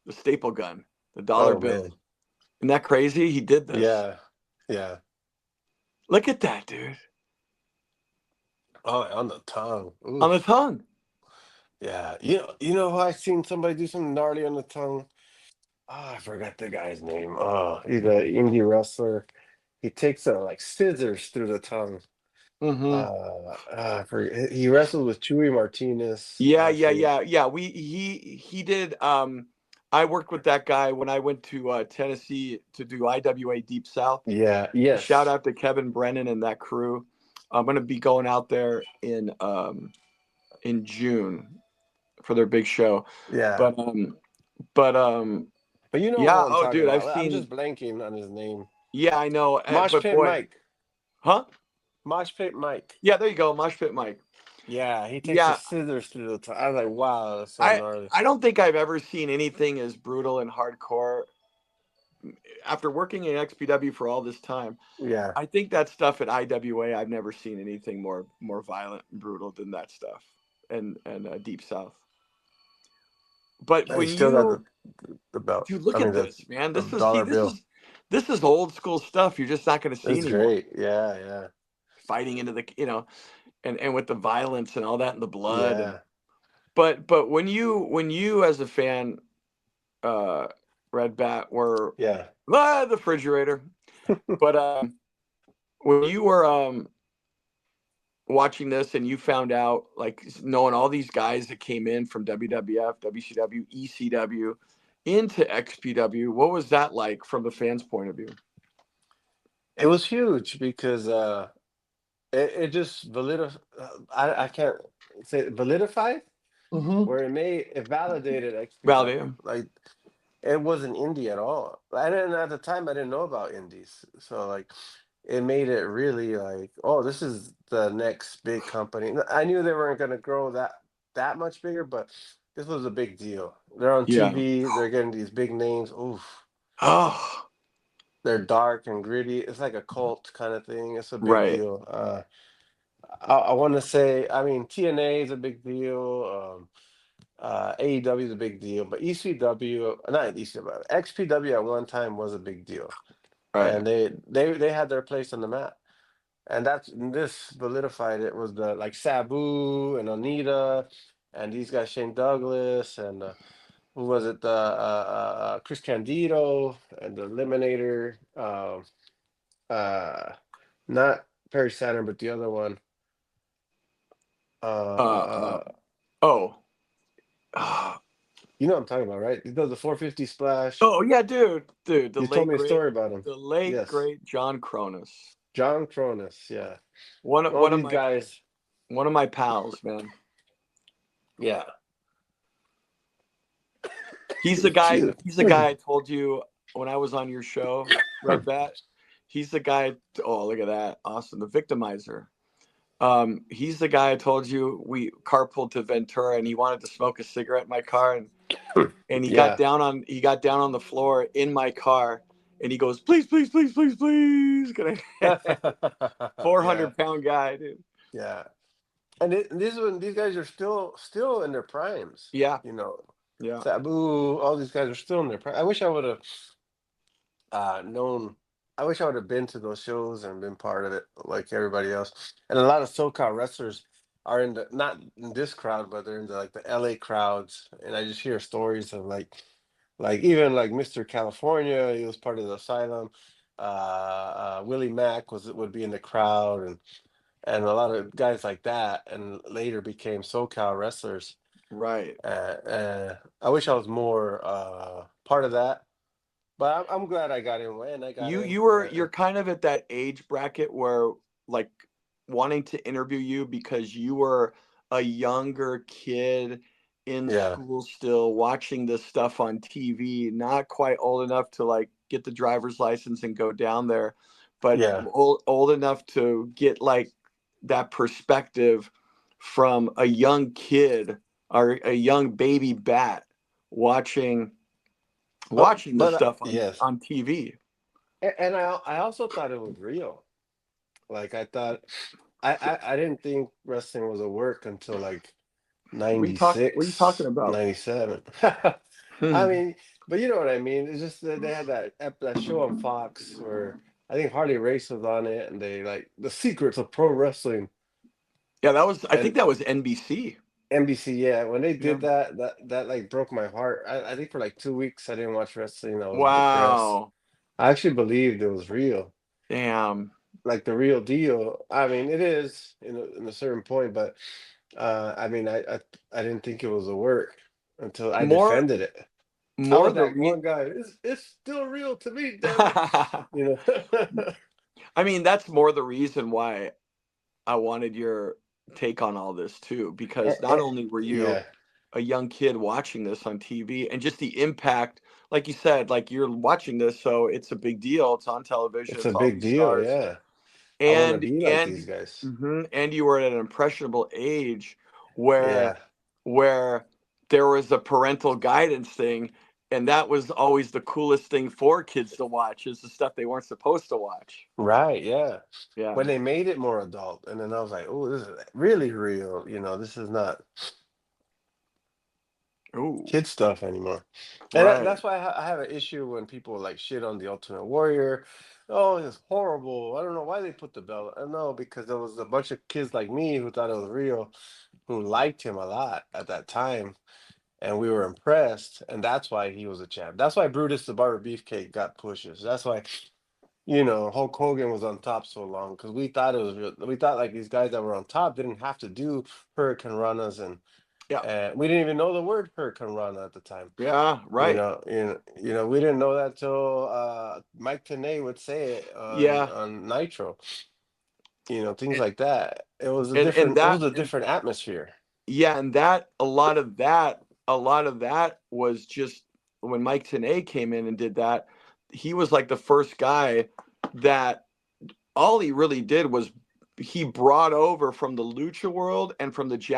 The staple gun, the dollar Oh bill. man. Isn't that crazy? He did this. Yeah. Yeah. Look at that, dude. Oh, on the tongue. On the Oof. tongue. Yeah. You know I seen somebody do something gnarly on the tongue. Oh, I forgot the guy's name. Oh, he's an indie wrestler. He takes like scissors through the tongue. He wrestled with Chewy Martinez. Yeah. Actually. He did. I worked with that guy when I went to Tennessee to do IWA Deep South. Yeah. Shout Yes. out to Kevin Brennan and that crew. I'm gonna be going out there in June for their big show. Yeah. But you know yeah. who I'm Oh, talking dude, I've about. I'm seen. just blanking on his name. Yeah, I know. Mosh But Pit boy, Mike. huh? Mosh Pit Mike. Yeah, there you go, Mosh Pit Mike. Yeah, he takes the Yeah, scissors through the tongue. I was like, wow, that's so gnarly. I don't think I've ever seen anything as brutal and hardcore. After working in XPW for all this time, Yeah. I think that stuff at IWA, I've never seen anything more violent and brutal than that stuff, and Deep South. But And he when still got you, the belt. dude, look I mean, at this, man. the dollar bill. This is old school stuff. You're just not going to see It's anymore. great. Yeah, yeah. Fighting into the, and with the violence and all that and the blood. Yeah. But when you as a fan, Red Bat, were Yeah. the refrigerator. But when you were watching this and you found out, like, knowing all these guys that came in from WWF, WCW, ECW into XPW, what was that like from the fans' point of view? It was huge because it just validified. I can't say it, validified, where it validated XPW. Validated. Like it wasn't indie at all. And then at the time, I didn't know about indies, so like it made it really like, oh, this is the next big company. I knew they weren't going to grow that much bigger, but this was a big deal. They're on Yeah. TV. They're getting these big names. Oof. Oh, They're dark and gritty. It's like a cult kind of thing. It's a big right. deal. I want to say, I mean, TNA is a big deal. AEW is a big deal, but ECW, not ECW, XPW at one time was a big deal, Right. and they had their place on the map, and this validified it. Was the like Sabu and Onita, and these guys Shane Douglas and who was it? The Chris Candido and the Eliminator. Not Perry Saturn, but the other one. Oh. You know what I'm talking about, right? He does the 450 splash. Oh yeah, dude. The You late told me a great, story about him. the late Yes. great John Cronus. John Cronus, yeah. One All of these my guys. one of my pals, man. Yeah. He's the guy. Dude. He's the guy I told you when I was on your show, Red Bat. He's the guy. Oh, look at that! Awesome, the victimizer. He's the guy I told you we carpooled to Ventura, and he wanted to smoke a cigarette in my car, and he Yeah. got down on the floor in my car, and he goes, "Please, please, please, please, please." 400-pound guy, dude. Yeah. And these guys are still in their primes. Yeah. You know, Yeah. Sabu, all these guys are still in their prime. I wish I would have known. I wish I would have been to those shows and been part of it like everybody else. And a lot of SoCal wrestlers are not in this crowd, but they're in the LA crowds. And I just hear stories of like even like Mr. California, he was part of the Asylum. Willie Mack would be in the crowd, and a lot of guys like that, and later became SoCal wrestlers. Right. I wish I was more part of that, but I'm glad I got in when I got You in. you were you're kind of at that age bracket where, like, wanting to interview you because you were a younger kid in Yeah, school still watching this stuff on TV, not quite old enough to like get the driver's license and go down there, but yeah. old enough to get like that perspective from a young kid or a young baby bat watching watching this stuff Yes, on TV. and I also thought it was real. Like I thought, I didn't think wrestling was a work until like What are you talking 96, about? 97. I Hmm. mean, but you know what I mean. It's just that they had that show on Fox where I think Harley Race was on it, and they like the secrets of pro wrestling. Yeah, that was. I And think that was NBC. NBC, yeah, when they Yeah. did that, that like broke my heart. I think for like 2 weeks I didn't watch wrestling. I was depressed. Wow. I actually believed it was real, Damn. like the real deal. I mean, it is in a certain point, but I mean, I didn't think it was a work until I More defended it. I more was the that re one guy. It's still real to me, damn it. You know. I mean, that's more the reason why I wanted your take on all this too, because not only were you Yeah, a young kid watching this on TV and just the impact, like you said, like you're watching this, so it's a big deal. It's on television, it's a it's all big these deal. stars. Yeah, I want to and be like these and guys. and you were at an impressionable age where Yeah, where there was a parental guidance thing, and that was always the coolest thing for kids to watch, is the stuff they weren't supposed to watch. right. Yeah, Yeah. when they made it more adult, and then I was like, oh, this is really real. You know, this is not Ooh. kid stuff anymore. And Right. that's why I have an issue when people like shit on the Ultimate Warrior. Oh, it's horrible. I don't know why they put the belt. I know because there was a bunch of kids like me who thought it was real, who liked him a lot at that time, and we were impressed, and that's why he was a champ. That's why Brutus the Barber Beefcake got pushes. That's why Hulk Hogan was on top so long because we thought it was real. We thought like these guys that were on top didn't have to do Hurricane Ranas, Yeah. and we didn't even know the word Hurricane Rana at the time. Yeah. Right. We didn't know that till Mike Tenay would say it Yeah. on Nitro. Things and like that. and It was that a and different atmosphere. yeah, and that a lot of that was just when Mike Tenay came in and did that. He was like the first guy that all he really did was he brought over from the lucha world and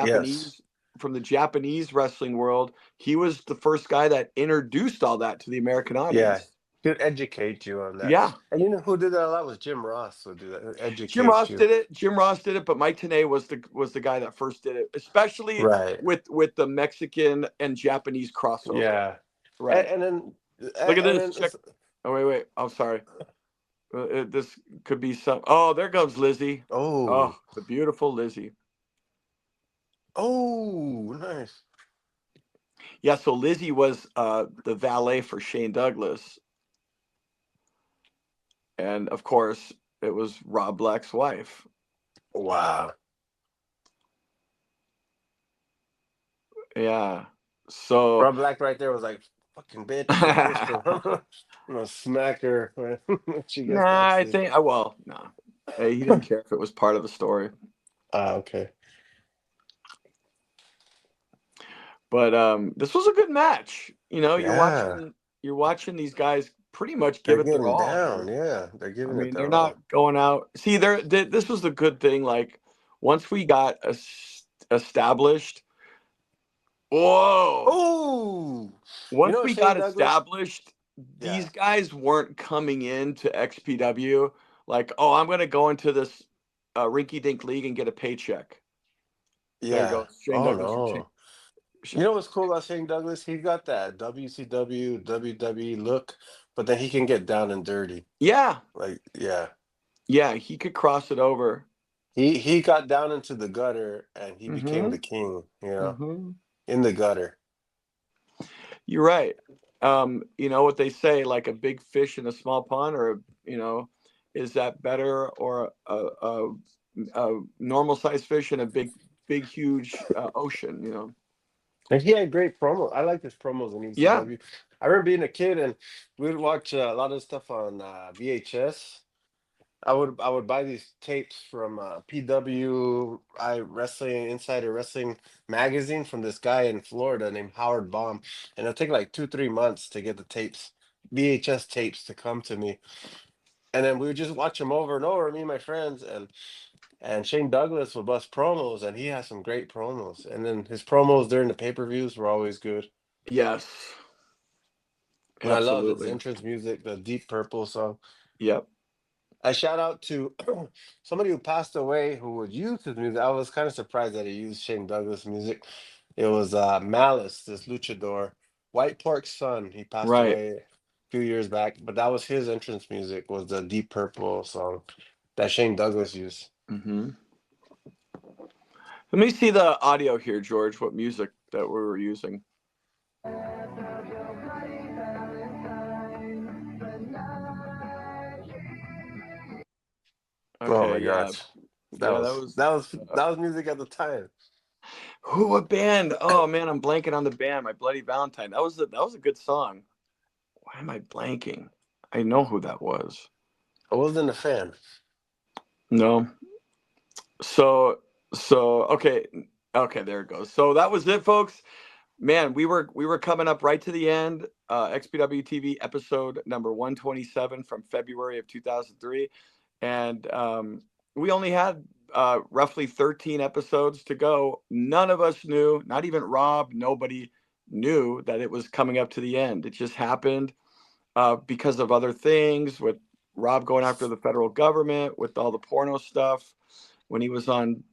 Yes. from the Japanese wrestling world. He was the first guy that introduced all that to the American Yeah. audience. He'd educate you on that. Yeah. And you know who did that a lot was Jim Ross would do that. Who Jim educates Ross you. did it. Jim Ross did it, but Mike Tenay was the guy that first did it, especially Right. with the Mexican and Japanese crossover. Yeah. Right. And then Look at and this. then Check. Oh, wait. I'm sorry. This could be some. Oh, there goes Lizzie. Oh, oh, the beautiful Lizzie. oh, nice. Yeah. So Lizzie was the valet for Shane Douglas, and of course it was Rob Black's wife. Wow. Yeah. So Rob Black right there was like, fucking bitch, you know, whisper. I'm gonna smack her when she gets nah, I backstage. think. Well, no. Hey, he didn't care if it was part of the story. Okay. But this was a good match. Yeah. You're watching these guys pretty much give They're it their getting all. down. Yeah. They're I giving it mean, they're their all. not going out. See, this was the good thing. Like, once we got established, whoa! Oh, Once we Shane got Douglas? established, Yeah. these guys weren't coming into XPW like, oh, I'm going to go into this rinky-dink league and get a paycheck. There Yeah. goes Shane Oh Douglas. no. You know what's cool about Shane Douglas? He got that WCW, WWE look, but then he can get down and dirty. Yeah, Like, yeah. yeah, he could cross it over. He got down into the gutter and he became Mm-hmm. the king, Mm-hmm. in the gutter. You're right. You know what they say, like a big fish in a small pond, or is that better, or a normal sized fish in a big, huge ocean. You know. And he had great promos. I like his promos in Yeah. ECW. I remember being a kid and we would watch a lot of stuff on VHS. I would buy these tapes from PWI Wrestling Insider Wrestling magazine from this guy in Florida named Howard Baum, and it'll take like 2-3 months to get the tapes, VHS tapes, to come to me, and then we would just watch them over and over, me and my friends, and Shane Douglas would bust promos, and he has some great promos, and then his promos during the pay-per-views were always good. Yes. And I love his Absolutely. entrance music, the Deep Purple song. Yep. I shout out to somebody who passed away who would use his music. I was kind of surprised that he used Shane Douglas music. It was Malice, this luchador, White Pork's son. He passed Right. away a few years back, but that was his entrance music, was the Deep Purple song that Shane Douglas used. Mm-hmm. Let me see the audio here, George. What music that we were using? Oh Okay, my yeah, gosh. That yeah, was that was that was music at the time. what band? Oh man, I'm blanking on the band. My Bloody Valentine. That was a good song. Why am I blanking? I know who that was. I wasn't a fan. No. So okay, there it goes. So that was it, folks. Man, we were coming up right to the end. XPW TV episode number 127 from February of 2003, and we only had roughly 13 episodes to go. None of us knew, not even Rob, nobody knew that it was coming up to the end. It just happened because of other things, with Rob going after the federal government, with all the porno stuff, when he was on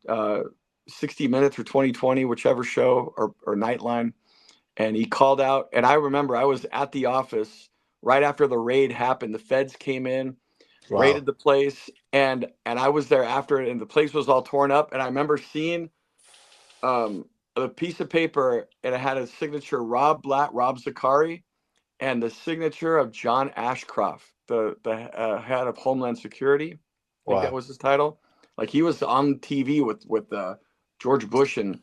60 Minutes or 2020, whichever show, or Nightline. And he called out, and I remember I was at the office right after the raid happened. The feds came in, Wow. raided the place, and I was there after it, and the place was all torn up. And I remember seeing a piece of paper, and it had a signature, Rob Blatt, Rob Zakari, and the signature of John Ashcroft, the head of Homeland Security. I think that Wow. was his title. Like, he was on TV with George Bush and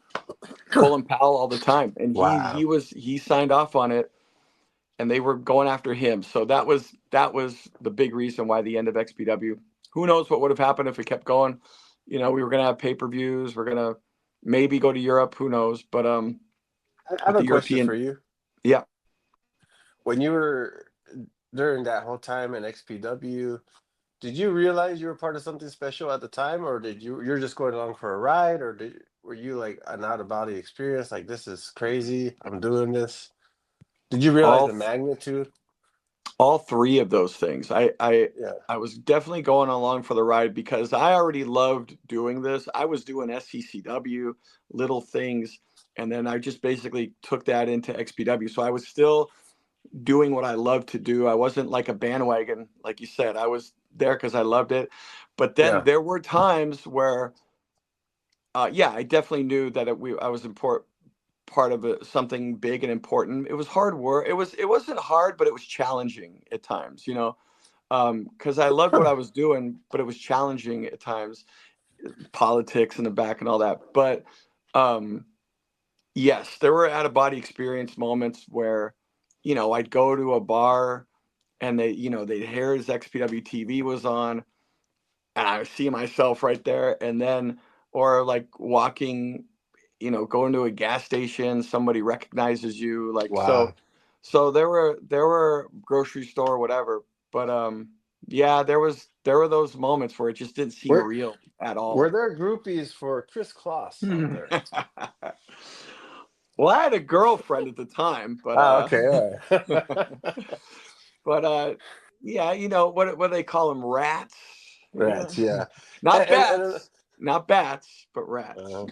Colin Powell all the time, and Wow. he signed off on it, and they were going after him. So that was the big reason why the end of XPW. Who knows what would have happened if it kept going? You know, we were gonna have pay-per-views. We're gonna maybe go to Europe. Who knows? But I have with a the question European, for you. yeah. When you were during that whole time in XPW, did you realize you were part of something special at the time, or you're just going along for a ride, or were you like an out of body experience, like, this is crazy, I'm doing this? Did you realize the all magnitude? all three of those things. Yeah. I was definitely going along for the ride because I already loved doing this. I was doing SCCW, little things, and then I just basically took that into XPW. So I was still doing what I love to do. I wasn't like a bandwagon, like you said. I was there because I loved it. But then Yeah. there were times where, yeah, I definitely knew that I was part of something big and important. It was hard work. It wasn't hard, but it was challenging at times. You know, because I loved what I was doing, but it was challenging at times. Politics in the back and all that. But yes, there were out of body experience moments where, you know, I'd go to a bar and they'd hear his XPW TV was on, and I see myself right there. And then, or like walking, going to a gas station, somebody recognizes you, like, Wow. so there were grocery store, whatever. But yeah, there were those moments where it just didn't seem Were real at all. were there groupies for Kris Kloss out there? Well, I had a girlfriend at the time, but Okay, all right. but yeah, what do they call them? Rats. Rats, yeah. Not And bats, not bats, but rats. uh,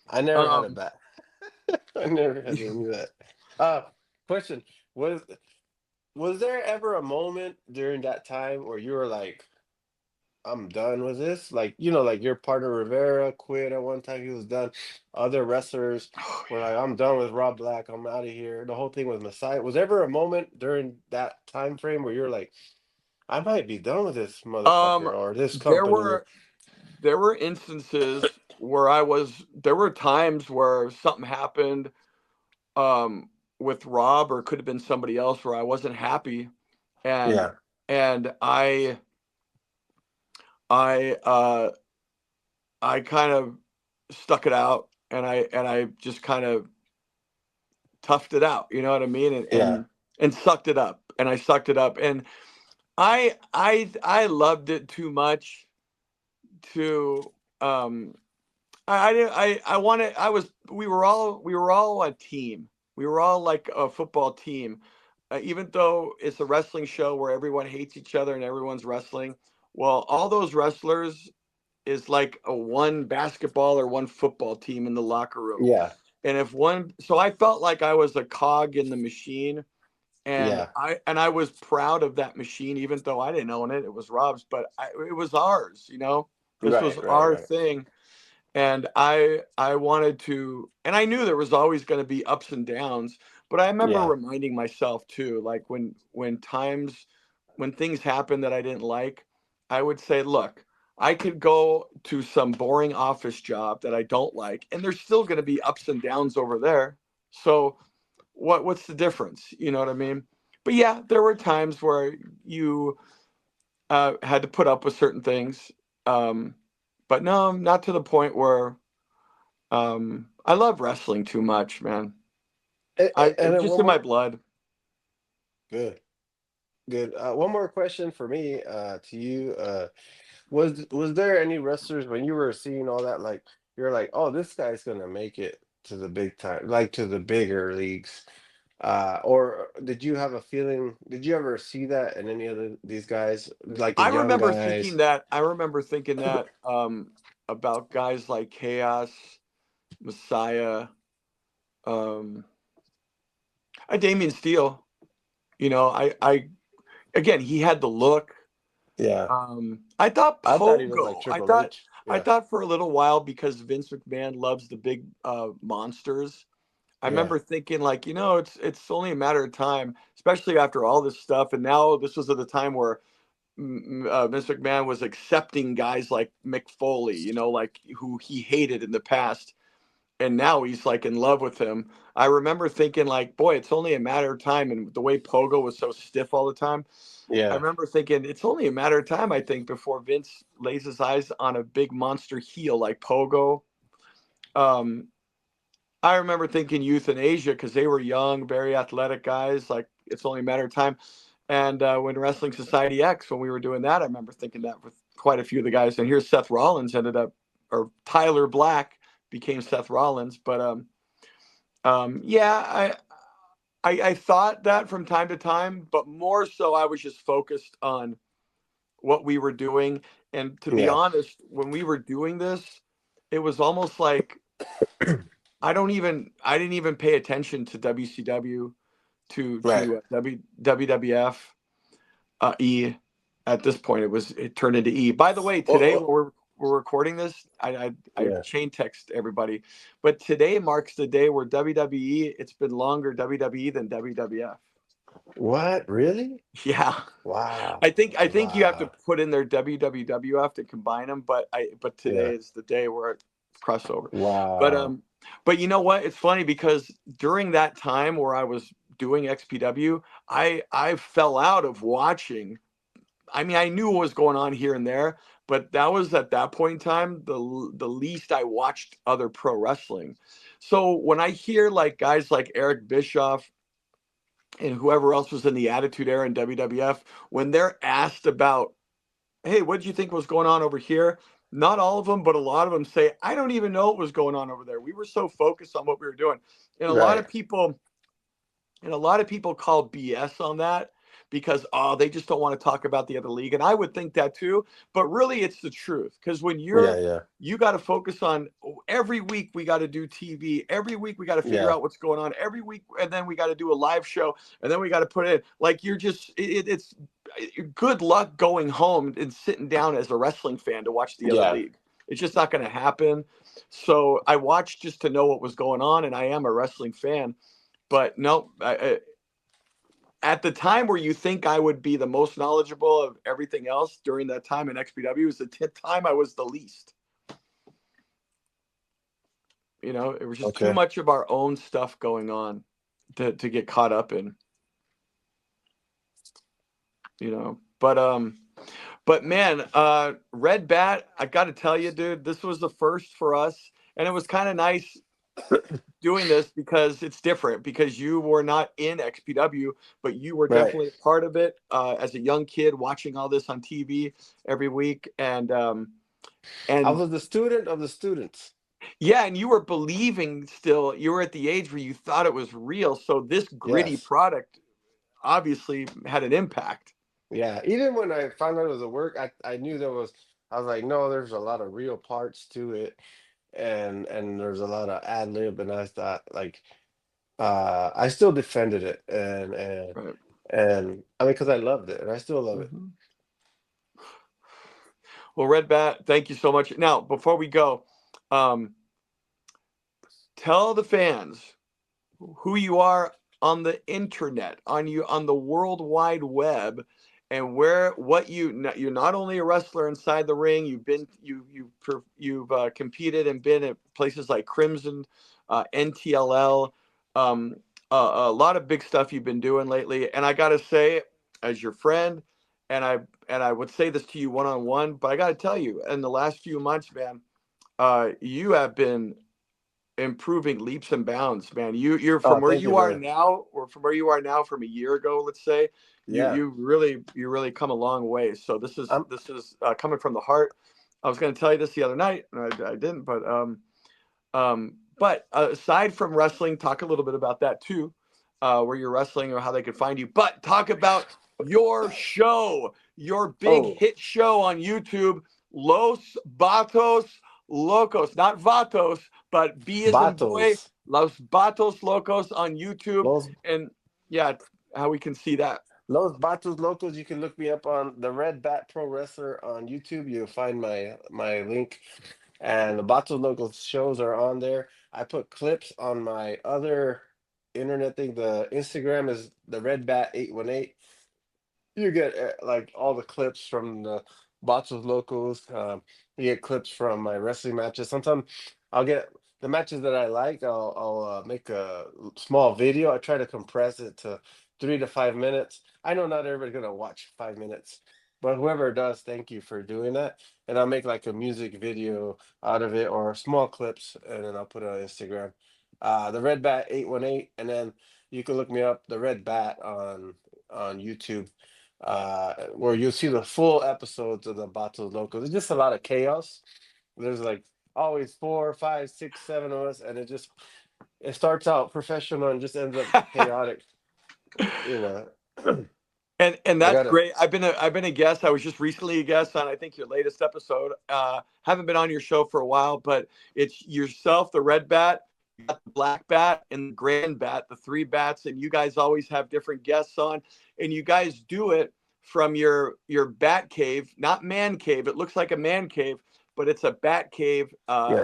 I never had a Um, bat. I never had any of that. Uh, Question: Was there ever a moment during that time where you were like, "I'm done with this"? Like, like your partner Rivera quit at one time; he was done. Other wrestlers oh, were like, "I'm done with Rob Black. I'm out of here." The whole thing with Messiah. Was there ever a moment during that time frame where you're like, "I might be done with this yeah. motherfucker or this There company"? were there were instances where there were times where something happened with Rob, or it could have been somebody else, where I wasn't happy, and Yeah. and I kind of stuck it out, and I just kind of toughed it out, you know what I mean, Yeah. and sucked it up, and I sucked it up, and I loved it too much to I didn't I wanted I was we were all a team. We were all like a football team. Even though it's a wrestling show where everyone hates each other and everyone's wrestling, well, all those wrestlers is like a one basketball or one football team in the locker room. Yeah. And if one, so I felt like I was a cog in the machine, and Yeah. I was proud of that machine, even though I didn't own it. It was Rob's, but it was ours. You know, this was Right. Right. our Right. thing, and I wanted to, and I knew there was always going to be ups and downs. But I remember Yeah. reminding myself too, like when things happened that I didn't like, I would say, look, I could go to some boring office job that I don't like, and there's still going to be ups and downs over there. So what's the difference? You know what I mean? But yeah, there were times where you had to put up with certain things. But no, not to the point where I love wrestling too much, man. And It's then just one in my more. blood. Good. Good. One more question for me, to you. Was there any wrestlers when you were seeing all that, like you're like, oh, this guy's gonna make it to the big time, like to the bigger leagues? Or did you have a feeling? Did you ever see that in any of these guys, like the young guys? I remember thinking that about guys like Chaos, Messiah, um, Damian Steele. You know, I again, he had the look. Yeah, I thought I thought he was like Pogo. Triple H. I Yeah, thought for a little while, because Vince McMahon loves the big monsters. I yeah, remember thinking, like, you know, it's only a matter of time, especially after all this stuff. And now this was at the time where Vince McMahon was accepting guys like Mick Foley, you know, like who he hated in the past, and now he's like in love with him. I remember thinking, like, boy, it's only a matter of time. And the way Pogo was so stiff all the time, I yeah, remember thinking it's only a matter of time, I think, before Vince lays his eyes on a big monster heel like Pogo. Um, I remember thinking euthanasia, because they were young, very athletic guys. Like, it's only a matter of time. And when Wrestling Society X, when we were doing that, I remember thinking that with quite a few of the guys. And here's Seth Rollins ended up, or Tyler Black became Seth Rollins. But yeah, I thought that from time to time, but more so I was just focused on what we were doing. And to be yeah. honest, when we were doing this, it was almost like I didn't even pay attention to WCW, Right. WWF, E. At this point, it turned into E. By the way, Oh, today oh, when we're recording this, I yeah. chain text everybody, but today marks the day where WWE, it's been longer WWE than WWF. What? Really? Yeah. Wow. I think you have to Wow. put in their WWF to combine them, but today Yeah. is the day where it crossover. But Wow. but you know what? It's funny, because during that time where I was doing XPW, I fell out of watching. I mean, I knew what was going on here and there, but that was at that point in time the least I watched other pro wrestling. So when I hear like guys like Eric Bischoff and whoever else was in the Attitude Era in WWF, when they're asked about, hey, what did you think was going on over here? Not all of them, but a lot of them say, I don't even know what was going on over there. We were so focused on what we were doing. And Right. a lot of people call BS on that, because they just don't want to talk about the other league, and I would think that too, but really it's the truth, because when Yeah. Yeah. you got to focus on, every week we got to do TV, every week we got to figure Yeah. out what's going on every week, and then we got to do a live show, and then we got to put it in, like, you're just it's good luck going home and sitting down as a wrestling fan to watch the other Yeah. league. It's just not going to happen. So I watched just to know what was going on, and I am a wrestling fan. But no, at the time where you think I would be the most knowledgeable of everything else during that time in XPW was the time I was the least. You know, it was just too much of our own stuff going on to get caught up in. You know, but man, Red Bat, I got to tell you, dude, this was the first for us, and it was kind of nice doing this because it's different, because you were not in XPW, but you were definitely a part of it as a young kid watching all this on TV every week, and I was the student of the students. Yeah, and you were believing still. You were at the age where you thought it was real. So this gritty product obviously had an impact. Yeah, even when I found out it was a work, I knew there was. I was like, no, there's a lot of real parts to it, and there's a lot of ad lib, and I thought like, I still defended it, and I mean, because I loved it, and I still love it. Well, Red Bat, thank you so much. Now, before we go, tell the fans who you are on the internet, on the World Wide Web, and you're not only a wrestler inside the ring. You've competed and been at places like Crimson, NTLL, a lot of big stuff you've been doing lately. And I gotta say, as your friend, and I would say this to you one-on-one, but I gotta tell you, in the last few months, man, you have been improving leaps and bounds, man. You're from where you are now, or from where you are now from a year ago, let's say. You really come a long way. So this is coming from the heart. I was going to tell you this the other night, and I didn't. But aside from wrestling, talk a little bit about that too, where you're wrestling or how they can find you. But talk about your show, your big hit show on YouTube, Los Batos Locos, not Vatos, but B as in boy, Los Batos Locos on YouTube. And yeah, how we can see that. Los Batos Locos, you can look me up on the Red Bat Pro Wrestler on YouTube. You'll find my link. And the Batos Locos shows are on there. I put clips on my other internet thing. The Instagram is the Red Bat 818. You get like all the clips from the Batos Locos. You get clips from my wrestling matches. Sometimes I'll get the matches that I like. I'll make a small video. I try to compress it to 3 to 5 minutes. I know not everybody's gonna watch 5 minutes, but whoever does, thank you for doing that. And I'll make like a music video out of it or small clips, and then I'll put it on Instagram. The Red Bat 818, and then you can look me up, the Red Bat on YouTube, where you'll see the full episodes of the Batos Locos. It's just a lot of chaos. There's like always 4, 5, 6, 7 of us, and it starts out professional and just ends up chaotic. You know. And that's great. I've been a guest. I was just recently a guest on, I think, your latest episode. Haven't been on your show for a while, but it's yourself, the Red Bat, you got the Black Bat, and the Grand Bat, the 3 bats, and you guys always have different guests on, and you guys do it from your bat cave, not man cave. It looks like a man cave, but it's a bat cave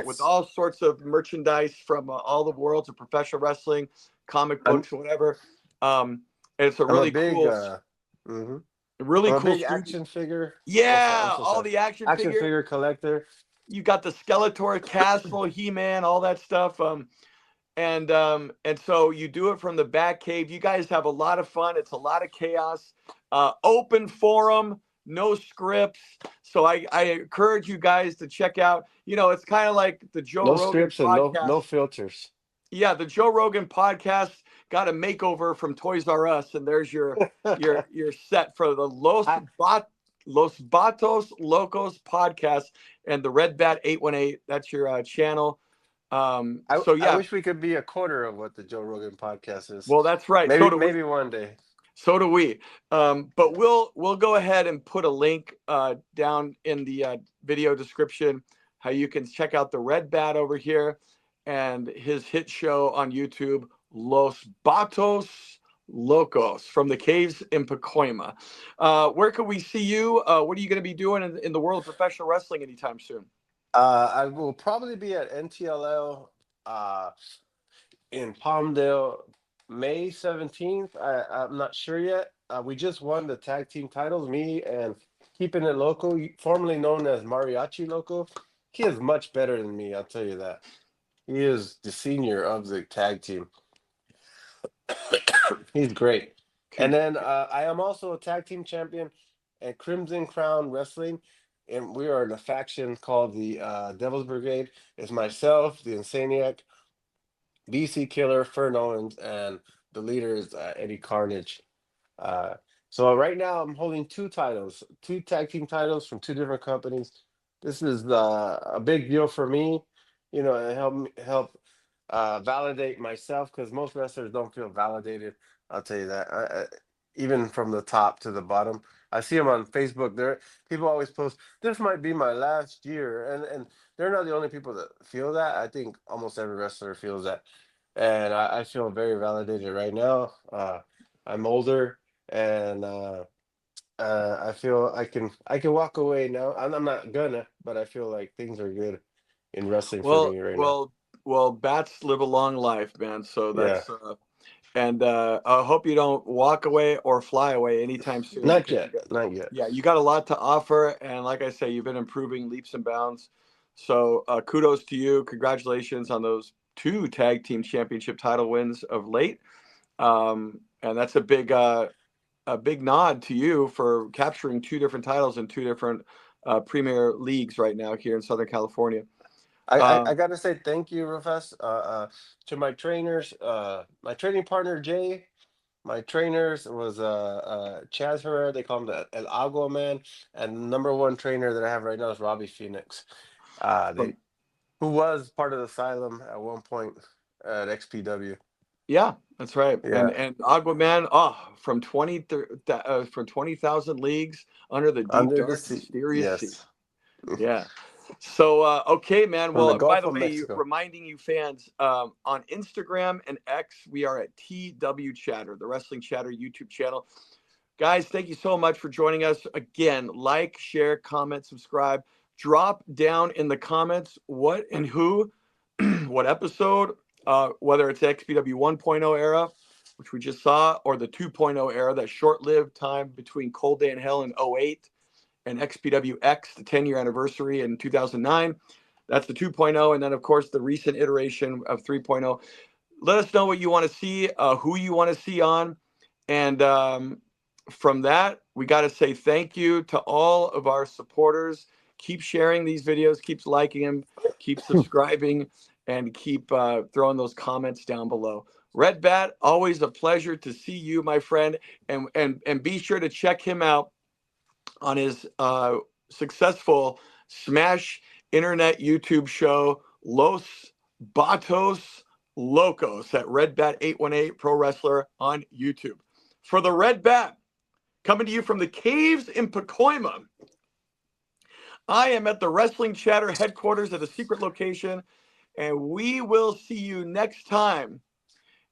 with all sorts of merchandise from all the worlds of professional wrestling, comic books, whatever. And it's a really cool. Really I'm cool a big action figure. Yeah, all the action figure collector. You got the Skeletor Castle, He-Man, all that stuff. And so you do it from the Bat Cave. You guys have a lot of fun. It's a lot of chaos. Open forum, no scripts. So I encourage you guys to check out. You know, it's kind of like the Joe Rogan scripts podcast. And no filters. Yeah, the Joe Rogan podcast got a makeover from Toys R Us, and there's your set for the Los Batos Locos podcast and the Red Bat 818. That's your channel. I wish we could be a quarter of what the Joe Rogan podcast is. Well, that's right. Maybe one day. So do we. But we'll go ahead and put a link down in the video description, how you can check out the Red Bat over here and his hit show on YouTube, Los Batos Locos, from the caves in Pacoima. Where can we see you? What are you going to be doing in the world of professional wrestling anytime soon? I will probably be at NTLL in Palmdale, May 17th. I'm not sure yet. We just won the tag team titles, me and Keeping It Local, formerly known as Mariachi Loco. He is much better than me, I'll tell you that. He is the senior of the tag team. He's great. And then I am also a tag team champion at Crimson Crown Wrestling. And we are in a faction called the Devil's Brigade. It's myself, the Insaniac, BC Killer, Fern Owens, and the leader is Eddie Carnage. Uh, so right now I'm holding two titles, two tag team titles from two different companies. This is a big deal for me. You know, it help validate myself because most wrestlers don't feel validated. I'll tell you that. Even from the top to the bottom, I see them on Facebook. There, people always post, "This might be my last year," and they're not the only people that feel that. I think almost every wrestler feels that, and I feel very validated right now. I'm older, and I feel I can walk away now. I'm not gonna, but I feel like things are good in wrestling for Well, me right now. well, bats live a long life, man. So Yeah, that's and I hope you don't walk away or fly away anytime soon not because yet, not yet. you got a lot to offer, and like I say, you've been improving leaps and bounds. So kudos to you. Congratulations on those two tag team championship title wins of late. And that's a big nod to you for capturing two different titles in two different premier leagues right now here in Southern California. I Um, gotta say thank you, Rufus, to my trainers, my training partner Jay. My trainers was Chaz Herrera. They call him the El Agua Man, and the number one trainer that I have right now is Robbie Phoenix. They from who was part of the Asylum at one point at XPW. Yeah, that's right. Yeah, And Aquaman, from 20,000 leagues under the deep, under the dark, sea. mysterious sea. Yes, Yeah. So okay, man. from the Well, by Gulf the of way, Mexico. reminding you fans, on Instagram and X, we are at TW Chatter, the Wrestling Chatter YouTube channel. Guys, thank you so much for joining us. Again, like, share, comment, subscribe. Drop down in the comments what and who, what episode, whether it's XPW 1.0 era, which we just saw, or the 2.0 era, that short-lived time between Cold Day in Hell in '08 and XPW X, the 10-year anniversary in 2009. That's the 2.0. And then, of course, the recent iteration of 3.0. Let us know what you want to see, who you want to see on. And from that, we got to say thank you to all of our supporters. Keep sharing these videos, keep liking them, keep subscribing, and keep throwing those comments down below. Red Bat, always a pleasure to see you, my friend. And be sure to check him out on his successful Smash Internet YouTube show, Los Batos Locos, at Red Bat 818 Pro Wrestler on YouTube. For the Red Bat, coming to you from the caves in Pacoima, I am at the Wrestling Chatter headquarters at a secret location, and we will see you next time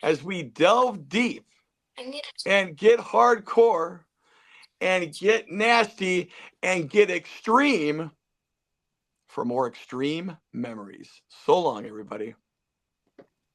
as we delve deep and get hardcore and get nasty and get extreme for more extreme memories. So long, everybody.